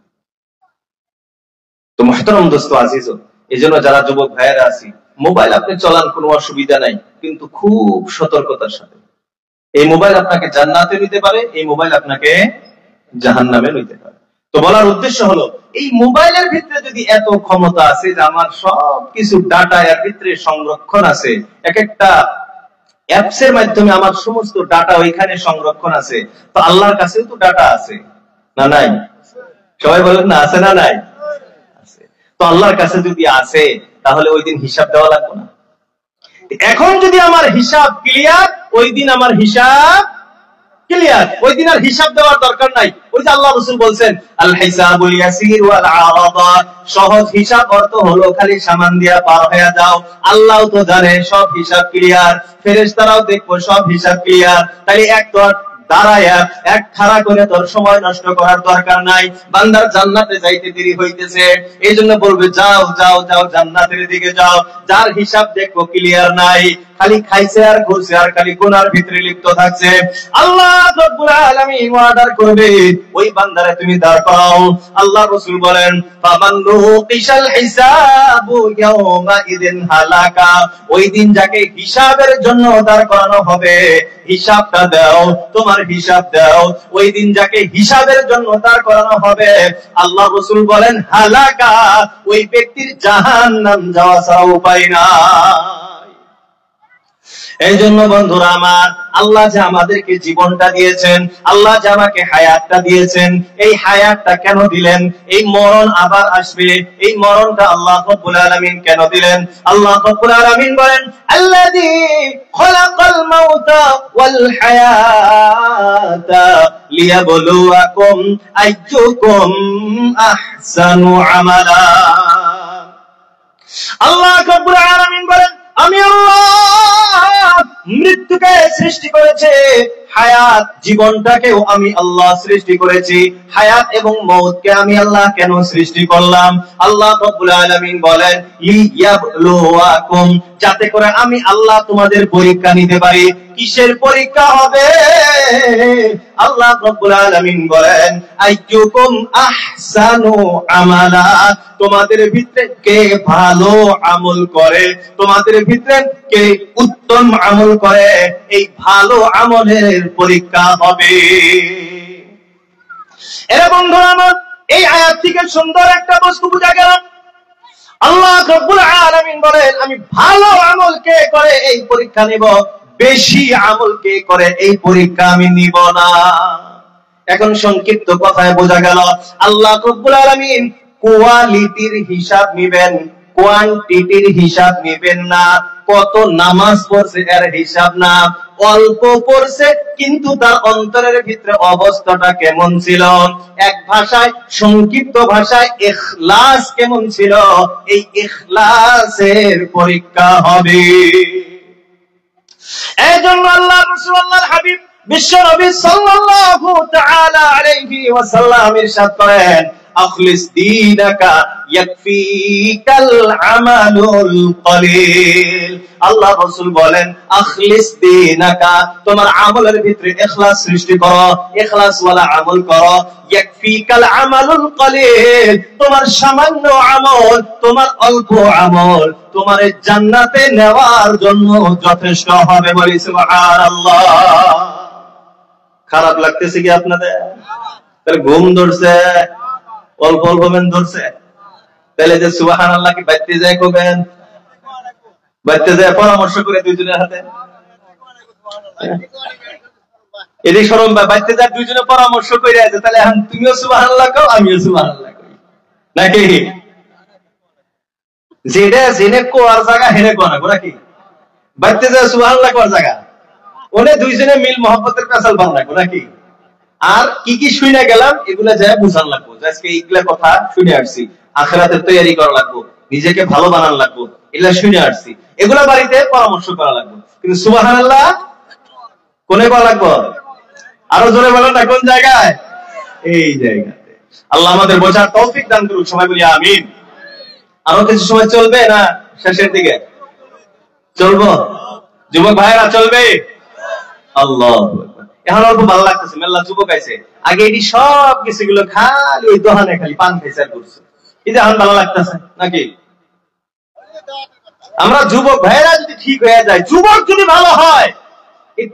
তো মুহতারাম দোস্ত আজিজ, এজন্য যারা যুবক ভাইয়েরা আছি, মোবাইল আপনি চলান, কোনো অসুবিধা নাই, কিন্তু খুব সতর্কতার সাথে। এই মোবাইল আপনাকে জান্নাতে নিতে পারে, এই মোবাইল আপনাকে জাহান্নামে নিতে পারে। তো বলার উদ্দেশ্য হলো, এই মোবাইলের ভিতরে যদি এত ক্ষমতা আছে যে আমার সব কিছু ডাটা এর ভিতরে সংরক্ষণ আছে, এক একটা অ্যাপস এর মাধ্যমে আমার সমস্ত ডাটা ওইখানে সংরক্ষণ আছে, তো আল্লাহর কাছেও তো ডাটা আছে না নাই? সবাই বলেন না, আছে না নাই? তো আল্লাহর কাছে যদি আছে, তাহলে ওই দিন হিসাব দেওয়া লাগবে না। এখন যদি আমার হিসাব ক্লিয়ার, ওই দিন আমার হিসাব ক্লিয়ার, ওই দিন আর হিসাব দেওয়ার দরকার নাই। ওই যে আল্লাহ রাসূল বলছেন, আল হিসাবুল ইয়াসির ওয়াল আরাদা, সহজ হিসাব অর্থ হলো খালি সামান দিয়া পার হয়ে যাও। আল্লাহও তো জানে সব হিসাব ক্লিয়ার, ফেরেশতারাও দেখবো সব হিসাব ক্লিয়ার। তাই এক তো দাঁড়ায়া এক খাড়া করে তোর সময় নষ্ট করার দরকার নাই। বান্দার জান্নাতে যাইতে দেরি হইতেছে, এই জন্য বলবে যাও যাও যাও জান্নাতের দিকে যাও। যার হিসাব দেখো ক্লিয়ার নাই, খালি খাইছে আর ঘুরছে আর খালি গুনার ভিতরে লিপ্ত থাকছে, আল্লাহ রাব্বুল আলামিন অর্ডার করবে ওই বান্দারে তুমি দাঁড় করাও। আল্লাহ রাসূল বলেন, ফামান্নু কিশাল হিসাবু ইয়াউমা ইদিন হালাকা, ওই দিন যাকে হিসাবের জন্য দাঁড় করানো হবে, হিসাবটা দাও, তোমার হিসাব দাও, ওই দিন যাকে হিসাবের জন্য দাঁড় করানো হবে, আল্লাহ রাসূল বলেন হালাকা, ওই ব্যক্তির জাহান্নাম যাওয়া ছাড়া উপায় নাই। এই জন্য বন্ধুরা আমার, আল্লাহ যে আমাদেরকে জীবনটা দিয়েছেন, আল্লাহ যে আমাকে হায়াতটা দিয়েছেন, এই হায়াতটা কেন দিলেন? এই মরণ আবার আসবে, এই মরণটা আল্লাহ রাব্বুল আলামিন কেন দিলেন? আল্লাহ রাব্বুল আলামিন বলেন, আল্লাযী খালাকাল মাউতা ওয়াল হায়াতা লিয়াবলুয়াকুম আইয়ুকুম আহসানু আমালা। আল্লাহ রাব্বুল আলামিন বলেন, আমি আল্লাহ মৃত্যুকে সৃষ্টি করেছি, হায়াত জীবনটাকেও আমি আল্লাহ সৃষ্টি করেছি। হায়াত এবং মওতকে আমি আল্লাহ কেন সৃষ্টি করলাম? আল্লাহ রাব্বুল আলামিন বলেন, লিয়াবলুয়াকুম, যাতে করে আমি আল্লাহ তোমাদের পরীক্ষা নিতে পারি। কিসের পরীক্ষা হবে? আল্লাহ রাব্বুল আলামিন বলেন, আইয়ুকুম আহসানু আমালা, তোমাদের ভিতরে কে ভালো আমল করে, তোমাদের ভিতরে কে উত্তম আমল করে, এই ভালো আমলের পরীক্ষা হবে। এরা বন্ধুরা আমার, এই আয়াত থেকে সুন্দর একটা বস্তু বোঝা গেল। আল্লাহ রাব্বুল আলামিন বলেন, আমি ভালো আমল কে করে এই পরীক্ষা নিব, বেশি আমল কে করে এই পরীক্ষা আমি নিব না। এখন সংক্ষিপ্ত কথায় বোঝা গেল, আল্লাহ রাব্বুল আলামিন কোয়ালিটির হিসাব নেবেন, কোয়ান্টিটির হিসাব নেবেন না। কত নামাজ পড়ছে এর হিসাব না, অল্প পড়ছে কিন্তু তার অন্তরের ভিতরে অবস্থাটা কেমন ছিল, এক ভাষায় সংক্ষিপ্ত ভাষায় ইখলাস কেমন ছিল, এই ইখলাসের পরীক্ষা হবে। এইজন্য আল্লাহ রাসূল আল্লাহর হাবিব বিশ্ব নবী সাল্লাল্লাহু তাআলা আলাইহি ওয়াসাল্লাম ইরশাদ করেন, আখলিস দীনাকা ইয়াকফিকাল আমালুল কলিল। আল্লাহ রাসূল বলেন, আখলিস দীনাকা, তোমার আমলের ভিতরে ইখলাস সৃষ্টি করো, ইখলাস ওয়ালা আমল করো। ইয়াকফিকাল আমালুল কলিল, তোমার সামান্য আমল, তোমার অল্প আমল তোমার জান্নাতে নেওয়ার জন্য যথেষ্ট হবে। বলি সুবহানাল্লাহ। খারাপ লাগতেছে কি আপনাদের? তাহলে ঘুম ধরছে, অল্প অল্প মেন ধরছে, তাহলে যে সুবহানাল্লাহ কি বাইতে যায় কবেন? বাইতে যায় পরামর্শ করে দুইজনের হাতে, এদিক সরম বাইতে যায় দুইজনে পরামর্শ করে আছে, তাহলে এখন তুমিও সুবহানাল্লাহ কও, আমিও সুবহানাল্লাহ কই, নাকি? যেটা জেনে কোয়ার জায়গা হেনে কোয়া না নাকি? বাড়তে যায় সুবহানাল্লাহ কর জায়গা ওনে দুইজনে মিল মহব্বতের পেছাল বান রাখবো নাকি? আর কি কি শুনে গেলাম এগুলা যায় বুঝান লাগবো, আজকে এইগুলা কথা শুনে আসছি, আখিরাতের তৈরি করা লাগবো, নিজেকে ভালো বানান লাগবো, এগুলা শুনে আসছি, এগুলা বাড়িতে পরামর্শ করা লাগবো। কিন্তু সুবহানাল্লাহ কোনে করা লাগবো? আরো জোরে বলো না, কোন জায়গায়? এই জায়গাতে। আল্লাহ আমাদের বোঝার তৌফিক দান করুক, সবাই বলি আমিন। আরো কিছু সময় চলবে না শেষের দিকে চলবো? যুবক ভাইরা চলবে? আল্লাহ এখন অল্প ভালো লাগতেছে, মেলা যুবক আছে, আগে এটি সব কিছু গুলো খালি ওই দোহানে খালি পান খাইছে করছে, এই যে এখন ভালো লাগতেছে নাকি? আমরা যুবক ভাইরা যদি ঠিক হয়ে যায়, যুবক যদি ভালো হয়, এই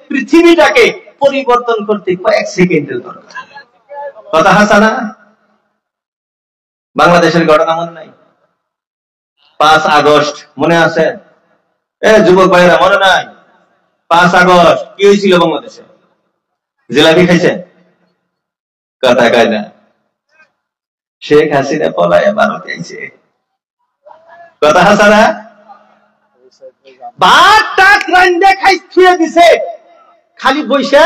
পৃথিবীটাকে পরিবর্তন করতে কয়েক সেকেন্ডের দরকার। কথা হাসানা? বাংলাদেশের ঘটনা মনে নাই? 5 আগস্ট মনে আছে? যুবক ভাইরা মনে নাই? 5 আগস্ট কি হয়েছিল বাংলাদেশে? জিলাপি খাইছে? কথা কয় না। শেখ হাসিনা পলায় ভারতে আইছে। কথা হাসানা? দিছে খালি বসে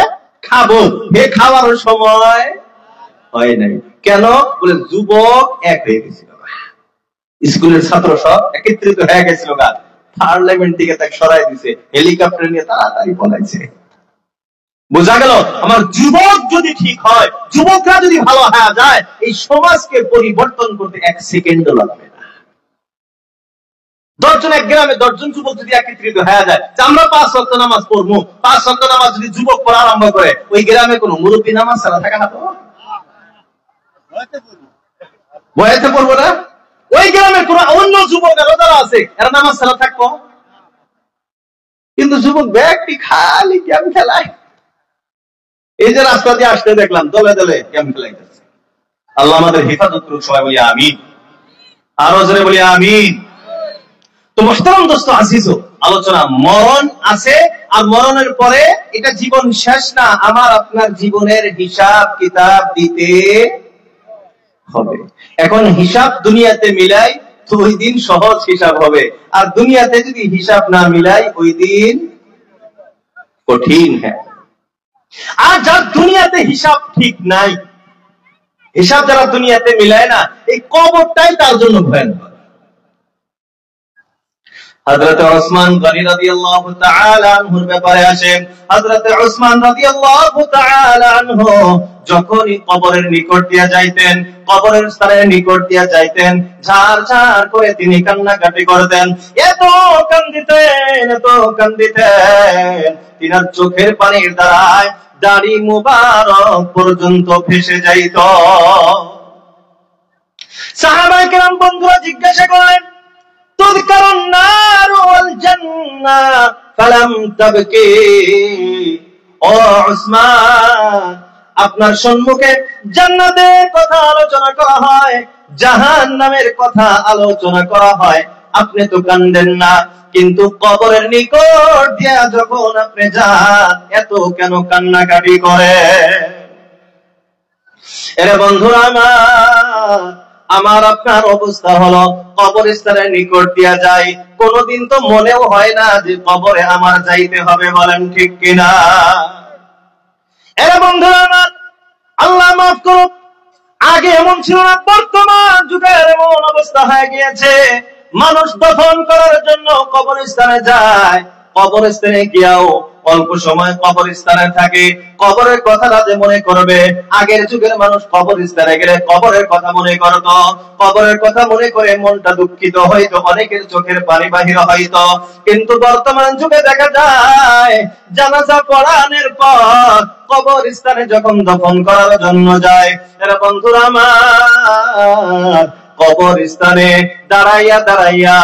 খাবো, হে খাওয়ার সময় হয় নাই। কেন? বলে যুবক এক হয়ে গেছিল, স্কুলের ছাত্র সব একত্রিত হয়ে গেছিল, পার্লামেন্ট থেকে তাকে সরাই দিছে, হেলিকপ্টার নিয়ে তাড়াতাড়ি পলাইছে। বোঝা গেল, আমার যুবক যদি ঠিক হয়, যুবকরা যদি ভালো হয়ে যায়, এই সমাজকে পরিবর্তন করতে 1 সেকেন্ডও লাগবে না। 10 জন এক গ্রামে 10 জন যুবক যদি একত্রিত হয়ে যায়, আমরা 5 ওয়াক্ত নামাজ পড়বো, 5 ওয়াক্ত নামাজ যদি যুবক পড়া আরম্ভ করে, ওই গ্রামে কোনো মুরব্বী নামাজ ছাড়া থাকে না? তো বয়াতে পড়বো না? ওই গ্রামে কোন অন্য যুবকেরা যারা আছে এরা নামাজ ছাড়া থাকবো? কিন্তু যুবক ব্যক্তি খালি গেম খেলায়। এই যে রাস্তা দিয়ে আসতে দেখলাম দলে দলে গেম খেলাইতেছে। আল্লাহ আমাদের হেফাজত করুক, সবাই বলি আমিন। আরো জোরে বলি আমিন। তো মুহতারাম দোস্ত আজিজ, আলোচনা মরণ আছে, আর মরণের পরে এটা জীবন শেষ না, আমার আপনার জীবনের হিসাব কিতাব দিতে হবে। এখন হিসাব দুনিয়াতে মিলাই তো ওই দিন সহজ হিসাব হবে, আর দুনিয়াতে যদি হিসাব না মিলাই ওই দিন কঠিন। হ্যাঁ, আর যার দুনিয়াতে হিসাব ঠিক নাই, হিসাব যারা দুনিয়াতে মিলায় না, এই কবরটাই তার জন্য ভয়ানক। হযরত ওসমান গনি রাদিয়াল্লাহু তাআলা আনহুর ব্যাপারে আসে, হযরত ওসমান রাদিয়াল্লাহু তাআলা আনহু যখনই কবরের নিকট দিয়া যাইতেন, কবরের স্থানের নিকট দিয়া যাইতেন, ঝাড় ঝাড় করে তিনি কান্নাকাটি করতেন, এত কান্দিতেন, এত কান্দিতেন, তিনার চোখের পানির দ্বারায় দাড়ি মুবারক পর্যন্ত ভেসে যাইত। সাহাবায়ে কেরাম বন্ধুরা জিজ্ঞাসা করলেন, তুযকারুন নার ওয়াল জান্নাহ ফালাম তাবকি। ও ওসমান, আপনার সম্মুখে জান্নাতের কথা আলোচনা করা হয়, জাহান্নামের কথা আলোচনা করা হয়, আপনি তো কান্দেন না, কিন্তু কবরের নিকট দিয়া যখন আপনি যান, এত কেন কান্নাকাটি করে? এরে বন্ধুরা আমার আপনার অবস্থা হলো, কবরস্থানের নিকট দিয়া যাই, কোনদিন তো মনেও হয় না যে কবরে আমার যাইতে হবে। বলেন ঠিক কিনা? এরে বন্ধুরা আমার, আল্লাহ মাফ করুক, আগে এমন ছিল না, বর্তমান যুগের এমন অবস্থা হয়ে গিয়েছে, মানুষ দফন করার জন্য কবরস্থানে যায়, কবরস্থানে গিয়াও অল্প সময় কবরস্থানে থাকে, কবরের কথাটা যে মনে করবে। আগের যুগের মানুষ কবরস্থানে গেলে কবরের কথা মনে করত, কবরের কথা মনে করে মনটা দুঃখিত হইতো, অনেকের চোখের পানি বাহির হইতো। কিন্তু বর্তমান যুগে দেখা যায়, জানাজা পড়ানোর পর কবরস্থানে যখন দফন করার জন্য যায়, এরা বন্ধুরা আমার কবরস্থানে দাঁড়াইয়া দাঁড়াইয়া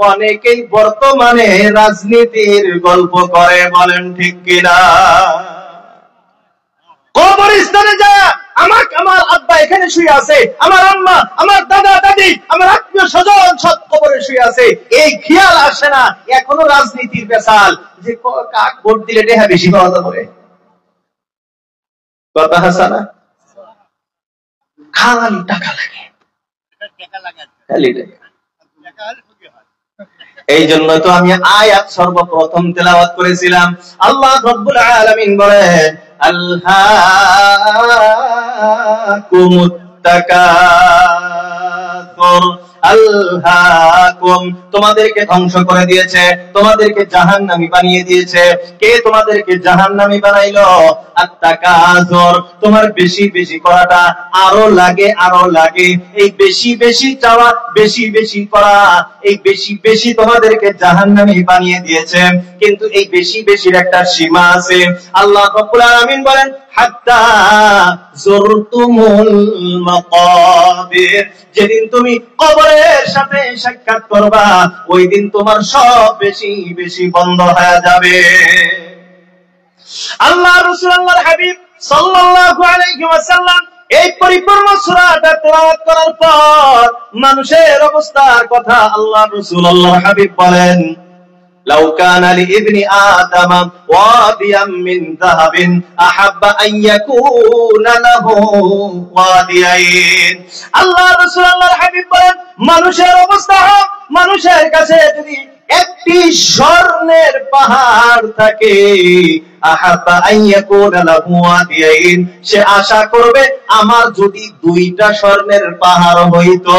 অনেকেই বর্তমানে রাজনীতির গল্প করে। বলেন ঠিক কিনা? কবরস্থানে যা আমার আব্বা এখানে শুয়ে আছে, আমার আম্মা, আমার দাদা দাদি, আমার আত্মীয় স্বজন সব কবরে শুয়ে আছে, এই খেয়াল আসে না এখনো রাজনীতির বেসাল, যে কাক ভোট দিলে টেহা বেশি পাওয়া যাবে। কথা হাসানা? খালি টাকা লাগে, এই জন্য তো আমি আয়াত সর্বপ্রথম তেলাওয়াত করেছিলাম। আল্লাহ রাব্বুল আলামিন বলেন আলহাকুমুত তাকাসুর, আলহাকুম, তোমাদেরকে ধ্বংস করে দিয়েছে, তোমাদেরকে জাহান্নামী বানিয়ে দিয়েছে। কে তোমাদেরকে জাহান্নামী বানাইলো? আত-তাকাসুর, তোমার বেশি বেশি করাটা, আরো লাগে আরো লাগে, এই বেশি বেশি চাওয়া, বেশি বেশি করা, এই বেশি বেশি তোমাদেরকে জাহান্নামী বানিয়ে দিয়েছে। কিন্তু এই বেশি বেশির একটা সীমা আছে। আল্লাহ রাব্বুল আলামিন বলেন হাত্তা যুরতুমুল মাকাবির, যেদিন তুমি কবরের সাথে সাক্ষাৎ করবা ওই দিন তোমার সব বেশি বেশি বন্ধ হয়ে যাবে। আল্লাহ রাসূল আল্লাহর হাবিব সাল্লাল্লাহু আলাইহি ওয়াসাল্লাম এই পরিপূর্ণ সূরাটা তেলাওয়াত করার পর মানুষের অবস্থার কথা আল্লাহ রাসূল আল্লাহর হাবিব বলেন লাউ কানা লিইবনি আদম ওয়াদিয়াম মিন যাহাবিন আহাব্বা আন ইয়াকুনা লাহু ওয়াদিয়াইন। আল্লাহ রাসূল আল্লাহর হাবিব বলেন মানুষের অবস্থা হোক, মানুষের কাছে যদি একটি স্বর্ণের পাহাড় থাকে, আহাব্বা আন ইয়াকুনা লাহু ওয়াদিয়াইন, সে আশা করবে আমার যদি দুইটা স্বর্ণের পাহাড় হইতো।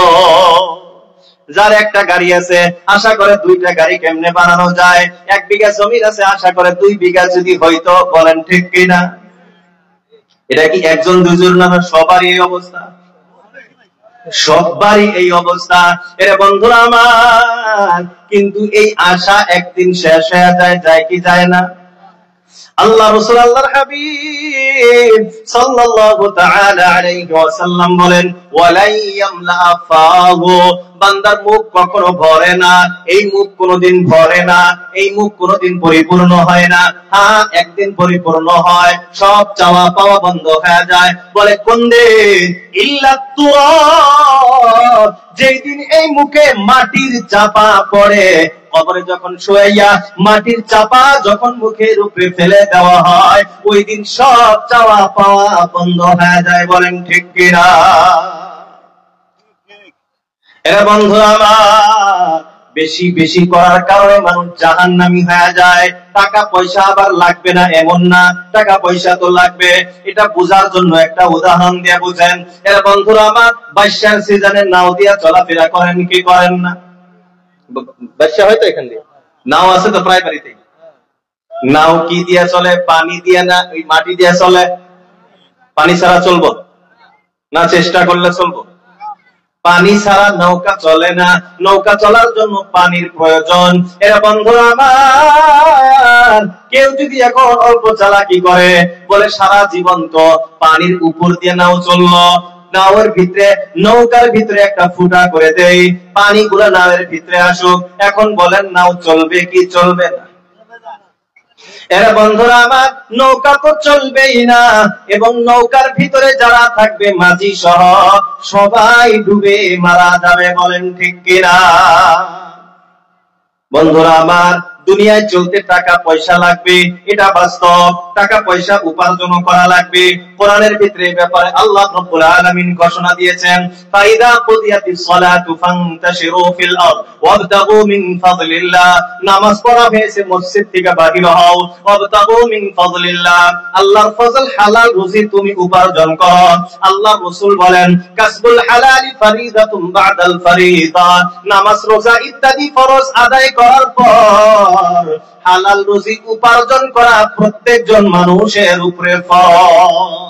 যার একটা গাড়ি আছে আশা করে দুইটা গাড়ি কেমনে বানানো যায়, 1 বিঘা জমি আছে আশা করে 2 বিঘা যদি হইতো। বলেন ঠিক কিনা? এটা কি একজন দুজন না, সবারই এই অবস্থা? সবারই এই অবস্থা। এর বন্ধুরা আমার, কিন্তু এই আশা একদিন শেষ হয়ে যায়, যায় কি যায় না? আল্লাহ রাসূল আল্লাহর হাবিব সাল্লাল্লাহু তাআলা আলাইহি ওয়াসাল্লাম বলেন ওয়ালাই ইয়ামলা ফাহু, বান্দার মুখ কখনো ভরে না, এই মুখ কোনোদিন ভরে না, এই মুখ কোনোদিন পরিপূর্ণ হয় না। হ্যাঁ, একদিন পরিপূর্ণ হয়, সব চাওয়া পাওয়া বন্ধ হয়ে যায়। বলে কোন দিন? ইল্লাত তুরাব, যেদিন এই মুখে মাটির চাপা পড়ে, কবরে যখন শুয়াইয়া মাটির চাপা যখন মুখের উপরে ফেলে দেওয়া হয়, ওই দিন সব চাওয়া পাওয়া বন্ধ হয়ে যায়। বলেন ঠিক কিনা? এরা বন্ধু আমার, বেশি বেশি করার কারণে মানুষ জাহান্নামী হয়ে যায়। টাকা পয়সা আবার লাগবে না এমন না, টাকা পয়সা তো লাগবে। এটা বোঝার জন্য একটা উদাহরণ দিয়ে বুঝেন। এরা বন্ধুরা আমার, বাইশার সিজনে নাও দিয়া চলাফেরা করেন কি করেন না? বাইশা হয়তো এখান দিয়ে নাও আছে তো প্রায় বাড়িতে। নাও কি দিয়া চলে? পানি দিয়া না ওই মাটি দিয়া চলে? পানি ছাড়া চলবো না? চেষ্টা করলে চলবো? পানি ছাড়া নৌকা চলে না, নৌকা চলার জন্য পানির প্রয়োজন। এরা বন্ধুরা আমার, কেউ যদি এখন অল্প চালাকি করে, বলে সারা জীবন তো পানির উপর দিয়ে নাও চললো, নাওয়ের ভিতরে নৌকার ভিতরে একটা ফুটা করে দেই, পানিগুলো নাওয়ের ভিতরে আসুক, এখন বলেন নাও চলবে কি চলবে না? এরা বন্ধুরা আমার, নৌকা তো চলবেই না, এবং নৌকার ভিতরে যারা থাকবে মাঝি সহ সবাই ডুবে মারা যাবে। বলেন ঠিক কিনা? বন্ধুরা আমার, দুনিয়ায় চলতে টাকা পয়সা লাগবে, এটা বাস্তব। টাকা পয়সা উপার্জন করা লাগবে। কোরআনের ভিতরে ব্যাপারে আল্লাহ রাব্বুল আলামিন ঘোষণা দিয়েছেন ফাইদা কুদিয়াতিস সালাতু ফান্তাশিরু ফিল আরদ ওয়াবতাগু মিন ফাদলিল্লাহ, নামাজ পড়া হয়েছে মসজিদ থেকে বাহির হও, ওয়াবতাগু মিন ফাদলিল্লাহ, আল্লাহর ফজল হালাল রুজি তুমি উপার্জন করো। আল্লাহ রাসূল বলেন কাসবুল হালালি ফরিদাতুন বাদাল ফরিদা, নামাজ রোজা ইত্যাদি ফরজ আদায় করার পর হালাল রুজি উপার্জন করা প্রত্যেকজন মানুষের উপরে ফরজ।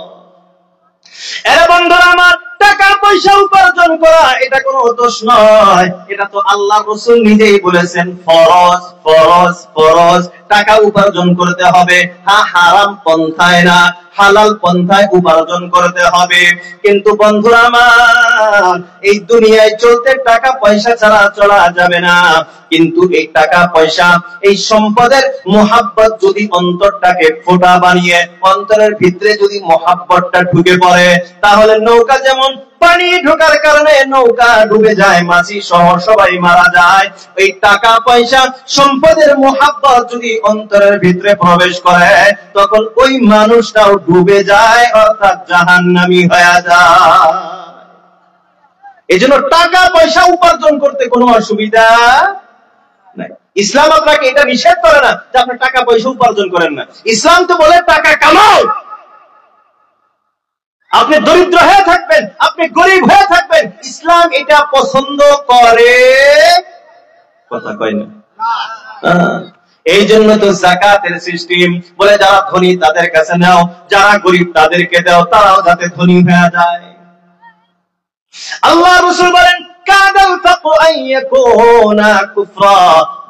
এরা বন্ধুরা আমার, টাকা পয়সা উপার্জন করা এটা কোনো দোষ নয়, এটা তো আল্লাহ রাসূল নিজেই বলেছেন ফরজ ফরজ ফরজ। টাকা উপার্জন করতে হবে, হ্যাঁ হারাম পন্থায় না, হালাল পন্থায় উপার্জন করতে হবে। কিন্তু বন্ধুরা আমার, এই দুনিয়ায় চলতে টাকা পয়সা ছাড়া চলা যাবে না। কিন্তু এই টাকা পয়সা, এই সম্পদের মোহাব্বত যদি অন্তরটাকে ফোঁটা বানিয়ে অন্তরের ভিতরে যদি মোহাব্বতটা ঢুকে পড়ে, তাহলে নৌকা যেমন পানি ঢোকার কারণে নৌকা ডুবে যায়, মাঝি সহ সবাই মারা যায়, এই টাকা পয়সা সম্পদের মোহাব্বত যদি অন্তরের ভিতরে প্রবেশ করে, তখন ওই মানুষটাও ডুবে যায়, অর্থাৎ জাহান্নামী হয়ে যায়। এজন্য টাকা পয়সা উপার্জন করতে কোনো অসুবিধা নাই। ইসলাম আপনাকে এটা নিষেধ করে না যে আপনি টাকা পয়সা উপার্জন করেন না। ইসলাম তো বলে টাকা কামাও। আপনি দরিদ্র হয়ে থাকবেন, আপনি গরিব হয়ে থাকবেন, ইসলাম এটা পছন্দ করে। কথা কয় না? এই জন্য তো যাকাতের সিস্টেম, বলে যারা ধনী তাদের কাছে নাও, যারা গরিব তাদেরকে দাও, তারাও যাতে ধনী হয়ে যায়। আল্লাহ রাসূল বলেন কাদাল ফাকু আইয়াকুনা কুফরা,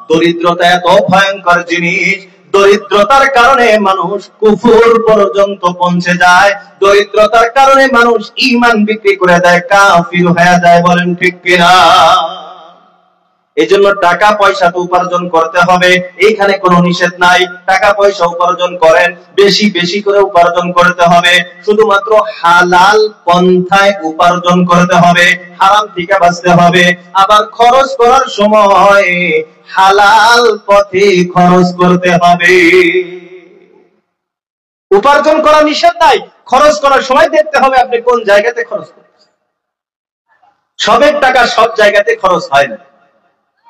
দরিদ্রতা এত ভয়ঙ্কর জিনিস, দরিদ্রতার কারণে মানুষ কুফর পর্যন্ত পৌঁছে যায়, দরিদ্রতার কারণে মানুষ ঈমান বিক্রি করে দেয়, কাফির হয়ে যায়। বলেন ঠিক কিনা? এজন্য টাকা পয়সা তো উপার্জন করতে হবে, এইখানে কোনো নিষেধ নাই। টাকা পয়সা উপার্জন করেন, বেশি বেশি করে উপার্জন করতে হবে, শুধুমাত্র হালাল পন্থায় উপার্জন করতে হবে, হারাম থেকে বাঁচতে হবে। আবার খরচ করার সময় হালাল পথে খরচ করতে হবে। উপার্জন করা নিষেধ নাই, খরচ করার সময় দেখতে হবে আপনি কোন জায়গাতে খরচ করছেন। সবের টাকা সব জায়গাতে খরচ হয় না,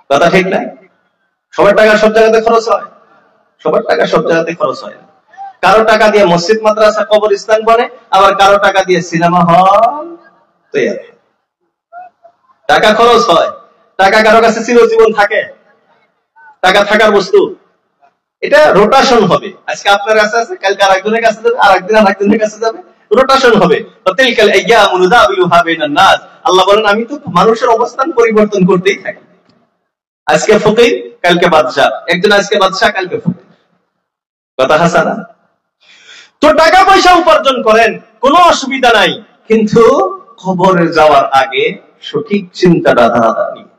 কথা ঠিক না? সবার টাকা সব জায়গাতে খরচ হয়? সবার টাকা সব জায়গাতে খরচ হয় না। কারো টাকা দিয়ে মসজিদ মাদ্রাসা কবরস্থান বনে, আবার কারো টাকা দিয়ে সিনেমা হল তৈরি। টাকা খরচ হয়, টাকা কারো কাছে চিরজীবন থাকে? টাকা থাকার বস্তু? এটা রোটেশন হবে, আজকে আপনার কাছে আছে, কালকে আরেকজনের কাছে যাবে, আরেকদিন আরেকজনের কাছে যাবে, রোটেশন হবে। তিলকাল আইয়ামু নুদাবিলুহা বাইনান নাস, আল্লাহ বলেন আমি তো মানুষের অবস্থান পরিবর্তন করতেই থাকি। আজকে ফকির, কালকে বাদশা, একজন আজকে বাদশা, কালকে ফকির। কথা হাসানা? তো টাকা পয়সা উপার্জন করেন, কোনো অসুবিধা নাই, কিন্তু কবরে যাওয়ার আগে সঠিক চিন্তাটা ধারা নিয়ে,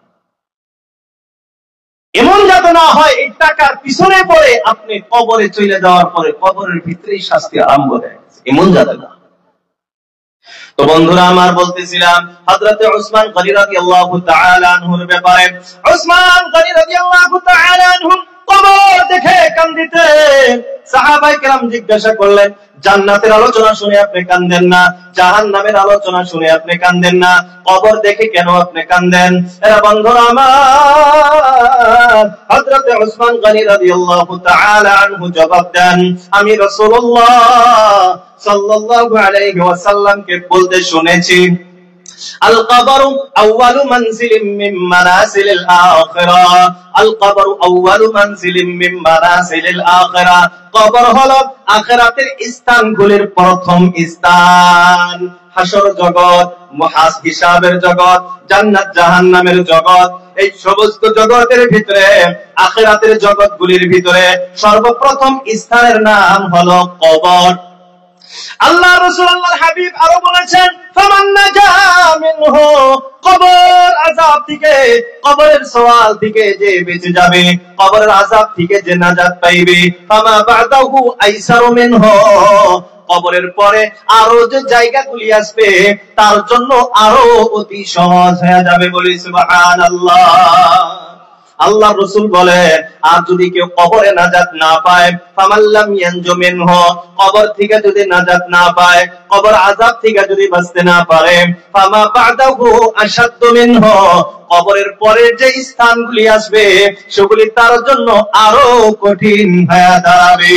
এমন যাতে না হয় এই টাকার পিছনে পড়ে আপনি কবরে চলে যাওয়ার পরে কবরের ভিতরেই শাস্তি আরম্ভ হয়ে গেছে, এমন যাতে না। তো বন্ধুরা আমার, বলতেছিলাম হযরতে উসমান গনি রাদিয়াল্লাহু তাআলা আনহুর ব্যাপারে। উসমান গনি রাদিয়াল্লাহু তাআলা আনহু কবর দেখে কান্দিতেন। সাহাবায়ে কেরাম জিজ্ঞাসা করলেন, জান্নাতের আলোচনা শুনে আপনি কাঁদেন না, জাহান্নামের আলোচনা শুনে আপনি কাঁদেন না, কবর দেখে কেন আপনি কাঁদেন? এরা বন্ধুরা আমার, হযরতে উসমান গনি রাদিয়াল্লাহু তাআলা আনহু জবাব দেন, আমি রাসূলুল্লাহ সাল্লাল্লাহু আলাইহি ওয়াসাল্লামকে বলতে শুনেছি, আল কবরু আউয়ালু মানজিলিম মিন মানাজিলিল আখিরাহ, আল কবরু আউয়ালু মানজিলিম মিন মানাজিলিল আখিরাহ, কবর হলো আখিরাতের স্থানগুলির প্রথম স্থান। হাসর জগৎ, হিসাবের জগৎ, জান্নাত জাহান্নামের জগৎ, এই সমস্ত জগতের ভিতরে, আখিরাতের জগৎগুলির ভিতরে সর্বপ্রথম স্থানের নাম হলো কবর। আল্লাহ রাসূল আল্লাহর হাবিব আরো বলেছেন, ফামান নাজা মিনহু, কবর আযাব থেকে, কবরের সওয়াল থেকে যে বেঁচে যাবে, কবরের আযাব থেকে যে নাজাত পাইবে, ফামা বাদাহু আইসারু মিনহু, কবরের পরে আরো যে জায়গাগুলি আসবে তার জন্য আরো অতি সহজ হয়ে যাবে। বলি সুবহানাল্লাহ। আল্লাহ রাসূল বলেন, আর যদি কেউ কবরে নাজাত না পায়, ফামাল্লাম ইয়ানজু মিনহু, কবর থেকে যদি নাজাত না পায়, কবর আযাব থেকে যদি বাঁচতে না পারে, ফামা বাদাহু আশাদ্দু মিনহু, কবরের পরে যে স্থানগুলি আসবে সেগুলি তার জন্য আরো কঠিন হয়ে দাঁড়াবে।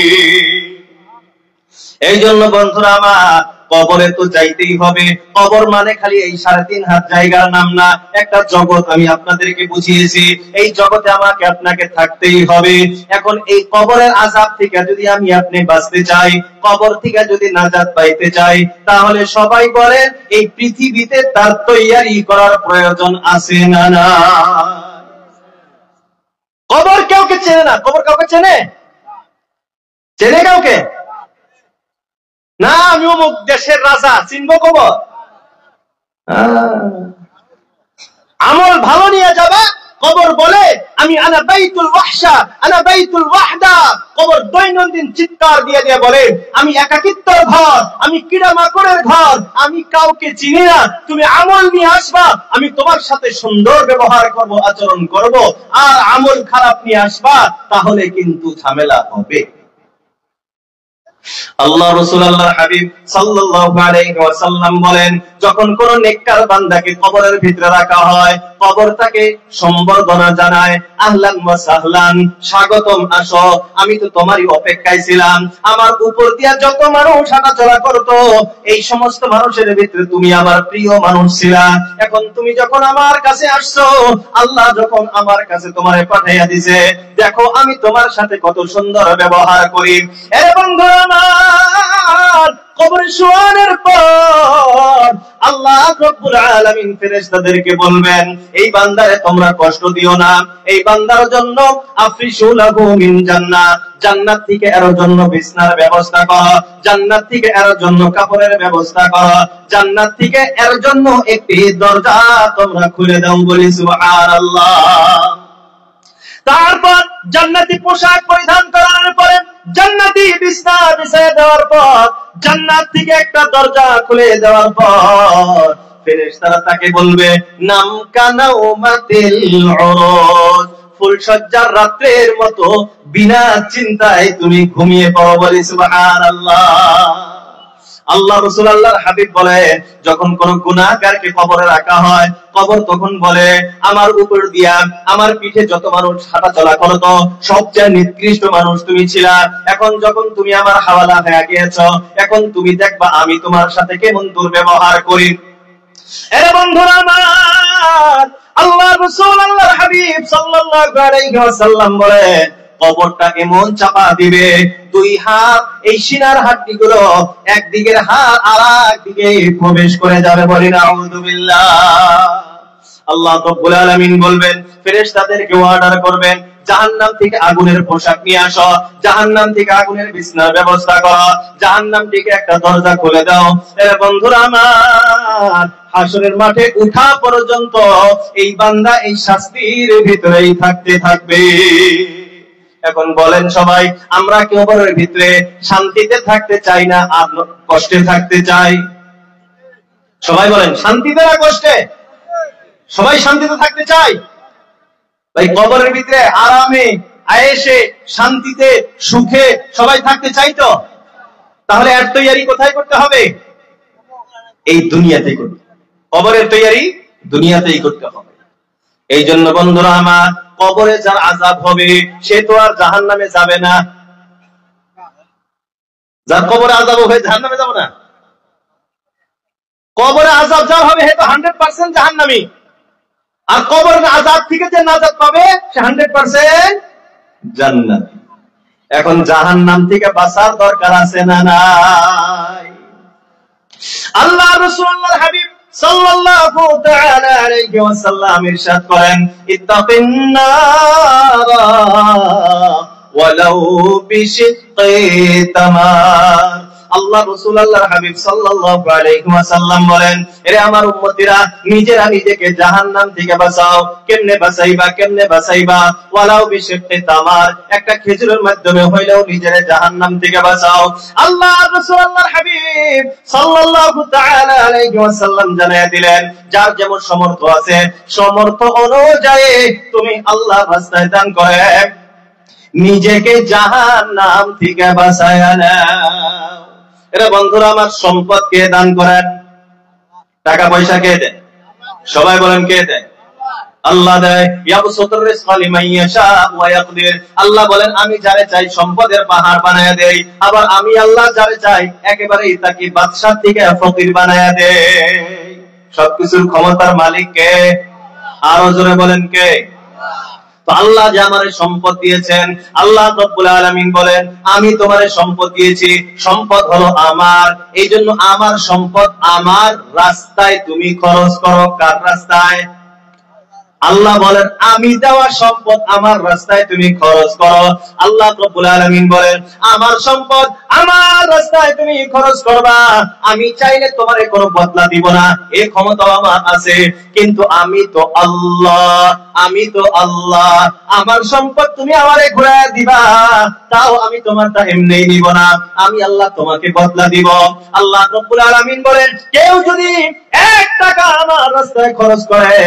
এই জন্য বন্ধুরা আমার, কবরে তো যাইতেই হবে। কবর মানে খালি এই 3.5 হাত জায়গার নাম না, একটা জগৎ আমি আপনাদেরকে বুঝিয়েছি, এই জগতে আমাকে আপনাকে থাকতেই হবে। এখন এই কবরের আযাব থেকে যদি আমি আপনি বাঁচতে চাই, কবর থেকে যদি নাজাত পাইতে চাই, তাহলে সবাই বলেন এই পৃথিবীতে তার তৈয়ারি করার প্রয়োজন আছে না? না, কবর কাউকে চেনে না। কবর কাউকে চেনে? চেনে কাউকে? না, আমি অমুক দেশের রাজা, চিনবো কবর? আমল ভালো নিয়ে যাবে, কবর বলে আমি আনা বাইতুল ওয়াহশা, আনা বাইতুল ওয়াহদা। কবর দৈনন্দিন চিৎকার দিয়ে দিয়ে বলে আমি একাকিত্বের ঘর, আমি কিড়ামাকড়ের ঘর, আমি কাউকে চিনি না। তুমি আমল নিয়ে আসবা, আমি তোমার সাথে সুন্দর ব্যবহার করব, আচরণ করব। আর আমল খারাপ নিয়ে আসবা, তাহলে কিন্তু ঝামেলা হবে। আল্লাহ রাসূল আল্লাহর হাবিব সাল্লাল্লাহু আলাইহি ওয়াসাল্লাম বলেন, যখন কোন নেককার বান্দাকে কবরের ভিতরে রাখা হয়, কবর তাকে সম্বর্ধনা জানায়, আহলান ওয়া সাহলান, স্বাগতম, আসো, আমি তো তোমারই অপেক্ষায় ছিলাম। আমার উপর দিয়া যত মানুষ হাঁটাচলা করতো, এই সমস্ত মানুষের ভিতরে তুমি আমার প্রিয় মানুষ ছিলা। এখন তুমি যখন আমার কাছে আসছো, আল্লাহ যখন আমার কাছে তোমারে পাঠাইয়া দিছে, দেখো আমি তোমার সাথে কত সুন্দর ব্যবহার করি। এ বন্ধুরা আমার, কবরে শোয়ানোর পর আল্লাহ রব্বুল আলামিন ফেরেশতাদেরকে বলবেন, এই বান্দারে তোমরা কষ্ট দিও না, এই বান্দার জন্য আফরিশু লাহু মিন জান্নাহ, জান্নাত থেকে এর জন্য বিছনার ব্যবস্থা করো, জান্নাত থেকে এর জন্য কাপড়ের ব্যবস্থা করো, জান্নাত থেকে এর জন্য একটি দরজা তোমরা খুলে দাও, বলি সুবহানাল্লাহ। তারপর জান্নাতি পোশাক পরিধান করার পরে, জান্নাতি বিছনা বিছিয়ে দেওয়ার পর, জান্নাত থেকে একটা দরজা খুলে দেওয়ার পর ফেরেশতারা তাকে বলবে, নাম কানাউমাতিল উরুজ, ফুলসজ্জার রাতের মতো বিনা চিন্তায় তুমি ঘুমিয়ে পড়ো, বলি সুবহানাল্লাহ। আল্লাহ রাসূল আল্লাহর হাবিব বলে, যখন কোন গুনাহগারকে কবরে রাখা হয়, কবর তখন বলে, আমার উপর দিয়া আমার পিঠে যত মানুষ হাঁটাচলা করতো, সবচেয়ে নিকৃষ্ট মানুষ তুমি ছিলা, এখন যখন তুমি আমার হাওয়ালা হয়ে গিয়েছো, এখন তুমি দেখবা আমি তোমার সাথে কেমন দুর্ব্যবহার করি। এরে বন্ধুরা আমার, আল্লাহ রাসূল আল্লাহর হাবিব সাল্লাল্লাহু আলাইহি ওয়াসাল্লাম বলে, কবরটা এমন চাপা দিবে, দুই হাত এই সিনার হাড্ডিগুলো একদিকের হাত আর একদিকে প্রবেশ করে যাবে, বলি নাউযুবিল্লাহ। আল্লাহ রাব্বুল আলামিন বলবেন, ফেরেশতাদেরকে অর্ডার করবেন, জাহান্নাম থেকে আগুনের পোশাক নিয়ে আসো, জাহান্নাম থেকে আগুনের বিছনার ব্যবস্থা করো, জাহান্নাম থেকে একটা দরজা খুলে দাও। এ বন্ধুরা আমার, হাসরের মাঠে উঠা পর্যন্ত এই বান্দা এই শাস্তির ভিতরেই থাকতে থাকবে। এখন বলেন সবাই, আমরা কবরের ভিতরে শান্তিতে থাকতে চাই না আর কষ্টে থাকতে চাই? সবাই বলেন, শান্তিতে না কষ্টে? সবাই শান্তিতে থাকতে চাই। ভাই, কবরের ভিতরে আরামে আয়েশে শান্তিতে সুখে সবাই থাকতে চাই তো? তাহলে এর তৈয়ারি কোথায় করতে হবে? এই দুনিয়াতেই করতে হবে। কবরের তৈয়ারি দুনিয়াতেই করতে হবে। এই জন্য বন্ধুরা আমার, কবরে যার আযাব হবে সে তো আর জাহান্নামে যাবে না। যার কবরে আযাব হবে জাহান্নামে যাবে না। কবরে আযাব যার হবে সে তো 100% জাহান্নামী। আর কবরের আযাব থেকে যে নাজাত পাবে সে 100% জান্নাতি। এখন জাহান্নাম থেকে বাঁচার দরকার আছে না নাই? আল্লাহ রাসূল আল্লাহর হাবিব সাল্লাল্লাহু তাআলা আলাইহি ওয়াসাল্লাম ইরশাদ করেন, ইত্তাকিন নার ওয়ালাউ বিশিক্কি তামার। আল্লাহ রাসূল আল্লাহর হাবিব সাল্লাল্লাহু আলাইহি ওয়াসাল্লাম বলেন, এরে আমার উম্মতিরা, নিজেরা নিজেকে জাহান্নাম থেকে বাঁচাও। কেমনে বাঁচাইবা? ওয়ালাউ বিশিক্কি তামার, একটা খেজুরের মাধ্যমে হইলেও নিজেরা জাহান্নাম থেকে বাঁচাও। আল্লাহ রাসূল আল্লাহর হাবিব সাল্লাল্লাহু তাআলা আলাইহি ওয়াসাল্লাম জানায়া দিলেন, যার যেমন সমর্থ আছে সমর্থ অনুযায়ী তুমি আল্লাহর রাস্তায় দান করে নিজেকে জাহান্নাম থেকে বাঁচায়া নাও। এরা বন্ধুরা আমার, সম্পদ কে দান করেন? টাকা পয়সা কে দেয়? সবাই বলেন, কে দেয়? আল্লাহ দেয়। ইয়াবসুতুর রিজকা লিমান ইয়াশা ওয়া ইয়াকদির। আল্লাহ বলেন, আমি যারে চাই সম্পদের পাহাড় বানায়া দেই, আবার আমি আল্লাহ যারে চাই একেবারেই তাকে বাদশা থেকে ফকির বানায়া দেই। সবকিছুর ক্ষমতার মালিক কে? আরো জোরে বলেন, কে? তো আল্লাহ যে আমারে সম্পদ দিয়েছেন, আল্লাহ রাব্বুল আলামিন বলেন, আমি তোমারে সম্পদ দিয়েছি, সম্পদ হলো আমার, এই জন্য আমার সম্পদ আমার রাস্তায় তুমি খরচ করো। কার রাস্তায়? আল্লাহ বলেন, আমি দেওয়া সম্পদ আমার রাস্তায় তুমি খরচ করো। আল্লাহ রাব্বুল আলামিন বলেন, আমার সম্পদ আমার রাস্তায় তুমি খরচ করবা, আমি চাইলে তোমারে কোনো বদলা দিব না, এই ক্ষমতা আমার আছে। কিন্তু আমি তো আল্লাহ, আমার সম্পদ তুমি আমারে ঘুরায় দিবা, তাও আমি তোমারটা এমনি নিব না, আমি আল্লাহ তোমাকে বদলা দিব। আল্লাহ রাব্বুল আলামিন বলেন, কেউ যদি 1 টাকা আমার রাস্তায় খরচ করে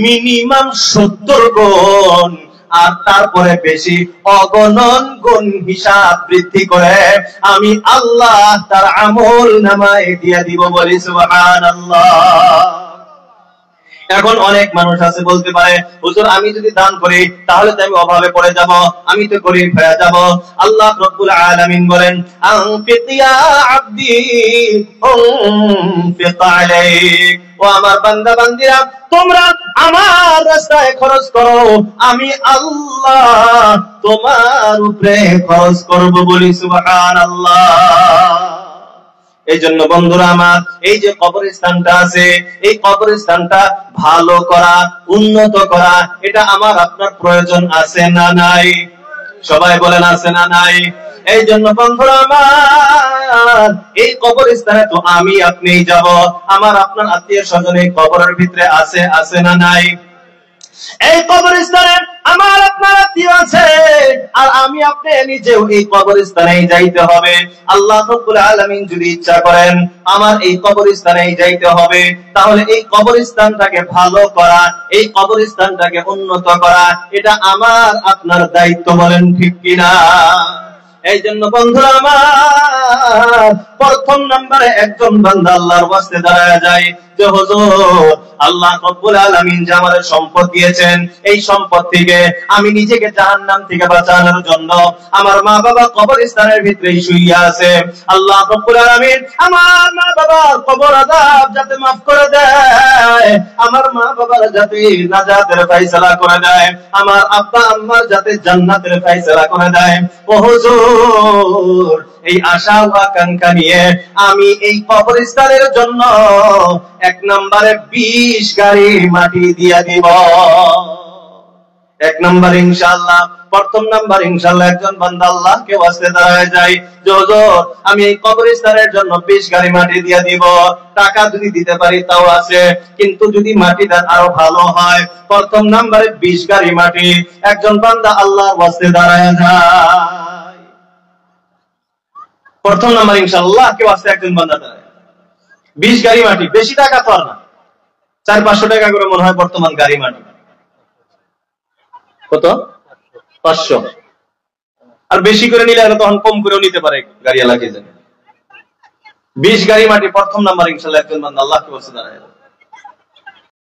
মিনিমাম 70 গুণ, আর তারপরে বেশি অগণন গুণ হিসাব বৃদ্ধি করে আমি আল্লাহ তার আমল নামায় দিয়ে দিব, বলি সুবহানাল্লাহ। এখন অনেক মানুষ আছে বলতে পারে, হুজুর আমি যদি দান করি তাহলে তো আমি অভাবে পড়ে যাব, আমি তো গরীব হয়ে যাব। আল্লাহ রাব্বুল আলামিন বলেন, আনফিক ইয়া আবদি উনফিক আলাইক, ও আমার বান্দা বান্দিরা তোমরা আমার রাস্তায় খরচ করো, আমি আল্লাহ তোমার উপরে খরচ করব, বলি সুবহানাল্লাহ। এই জন্য বন্ধুরা আমার, এই যে কবরস্থানটা আছে, এই কবরস্থানটা ভালো করা, উন্নত করা, এটা আমার আপনার প্রয়োজন আছে না নাই? সবাই বলেন আছে না নাই? এই জন্য বন্ধুরা আমার, এই কবরস্থানে তো আমি আপনি যাব, আমার আপনার আত্মীয় স্বজন এই কবরের ভিতরে আছে না নাই? এই কবরস্থানে আমার আপনার আত্মীয় আছে, আর আমি আপনি নিজেও এই কবরস্থানেই যাইতে হবে। আল্লাহ রাব্বুল আলামিন যদি ইচ্ছা করেন আমার এই কবরস্থানেই যাইতে হবে, তাহলে এই কবরস্থানটাকে ভালো করা, এই কবরস্থানটাকে উন্নত করা, এটা আমার আপনার দায়িত্ব, বলেন ঠিক কিনা? এই জন্য বন্ধুরা আমার, প্রথম নম্বরে একজন বান্দা আল্লাহর ওয়াস্তে দাঁড়ায় যায় যে হুজুর আল্লাহ রাব্বুল আলামিন যে আমাদের সম্পদ দিয়েছেন, এই সম্পদ থেকে আমি নিজেকে জাহান্নাম থেকে বাঁচানোর জন্য, আমার মা বাবা কবরস্থানের ভিতরেই শুইয়া আছে, আল্লাহ রাব্বুল আলামিন আমার মা বাবার কবর আযাব যাতে মাফ করে দেয়, আমার মা বাবার যাতে নাজাতের ফয়সালা করে দেয়, আমার আব্বা আম্মার যাতে জান্নাতের ফয়সালা করে দেয়। ও হুজুর এই আশা ও আকাঙ্ক্ষা নিয়ে আমি এই কবরস্থানের জন্য এক নম্বরে 20 গাড়ি মাটি দিয়া দিব। এক নম্বর ইনশাআল্লাহ। প্রথম নাম্বার ইনশাআল্লাহ একজন বান্দা আল্লাহকে ওয়াস্তে দাঁড়ায় যায় যে হুজুর আমি এই কবরস্থানের জন্য 20 গাড়ি মাটি দিয়ে দিব। টাকা যদি দিতে পারি তাও আছে, কিন্তু যদি মাটিটা আরো ভালো হয়, প্রথম নাম্বারে 20 গাড়ি মাটি একজন বান্দা আল্লাহর ওয়াস্তে দাঁড়ায় যায়। প্রথম নাম্বার ইনশাআল্লাহ কে ওয়াস্তে একজন বান্দা দাঁড়ায় 20 গাড়ি মাটি। বেশি টাকা তো আর না, 400-500 টাকা করে মনে হয় বর্তমান গাড়ি মাটি। কত? 500। আর বেশি করে নিলে তখন কম করেও নিতে পারে গাড়ি এলাকায়। 20 গাড়ি মাটি প্রথম নাম্বার ইনশাআল্লাহ একজন বান্দা আল্লাহকে ওয়াস্তে দাঁড়ায়।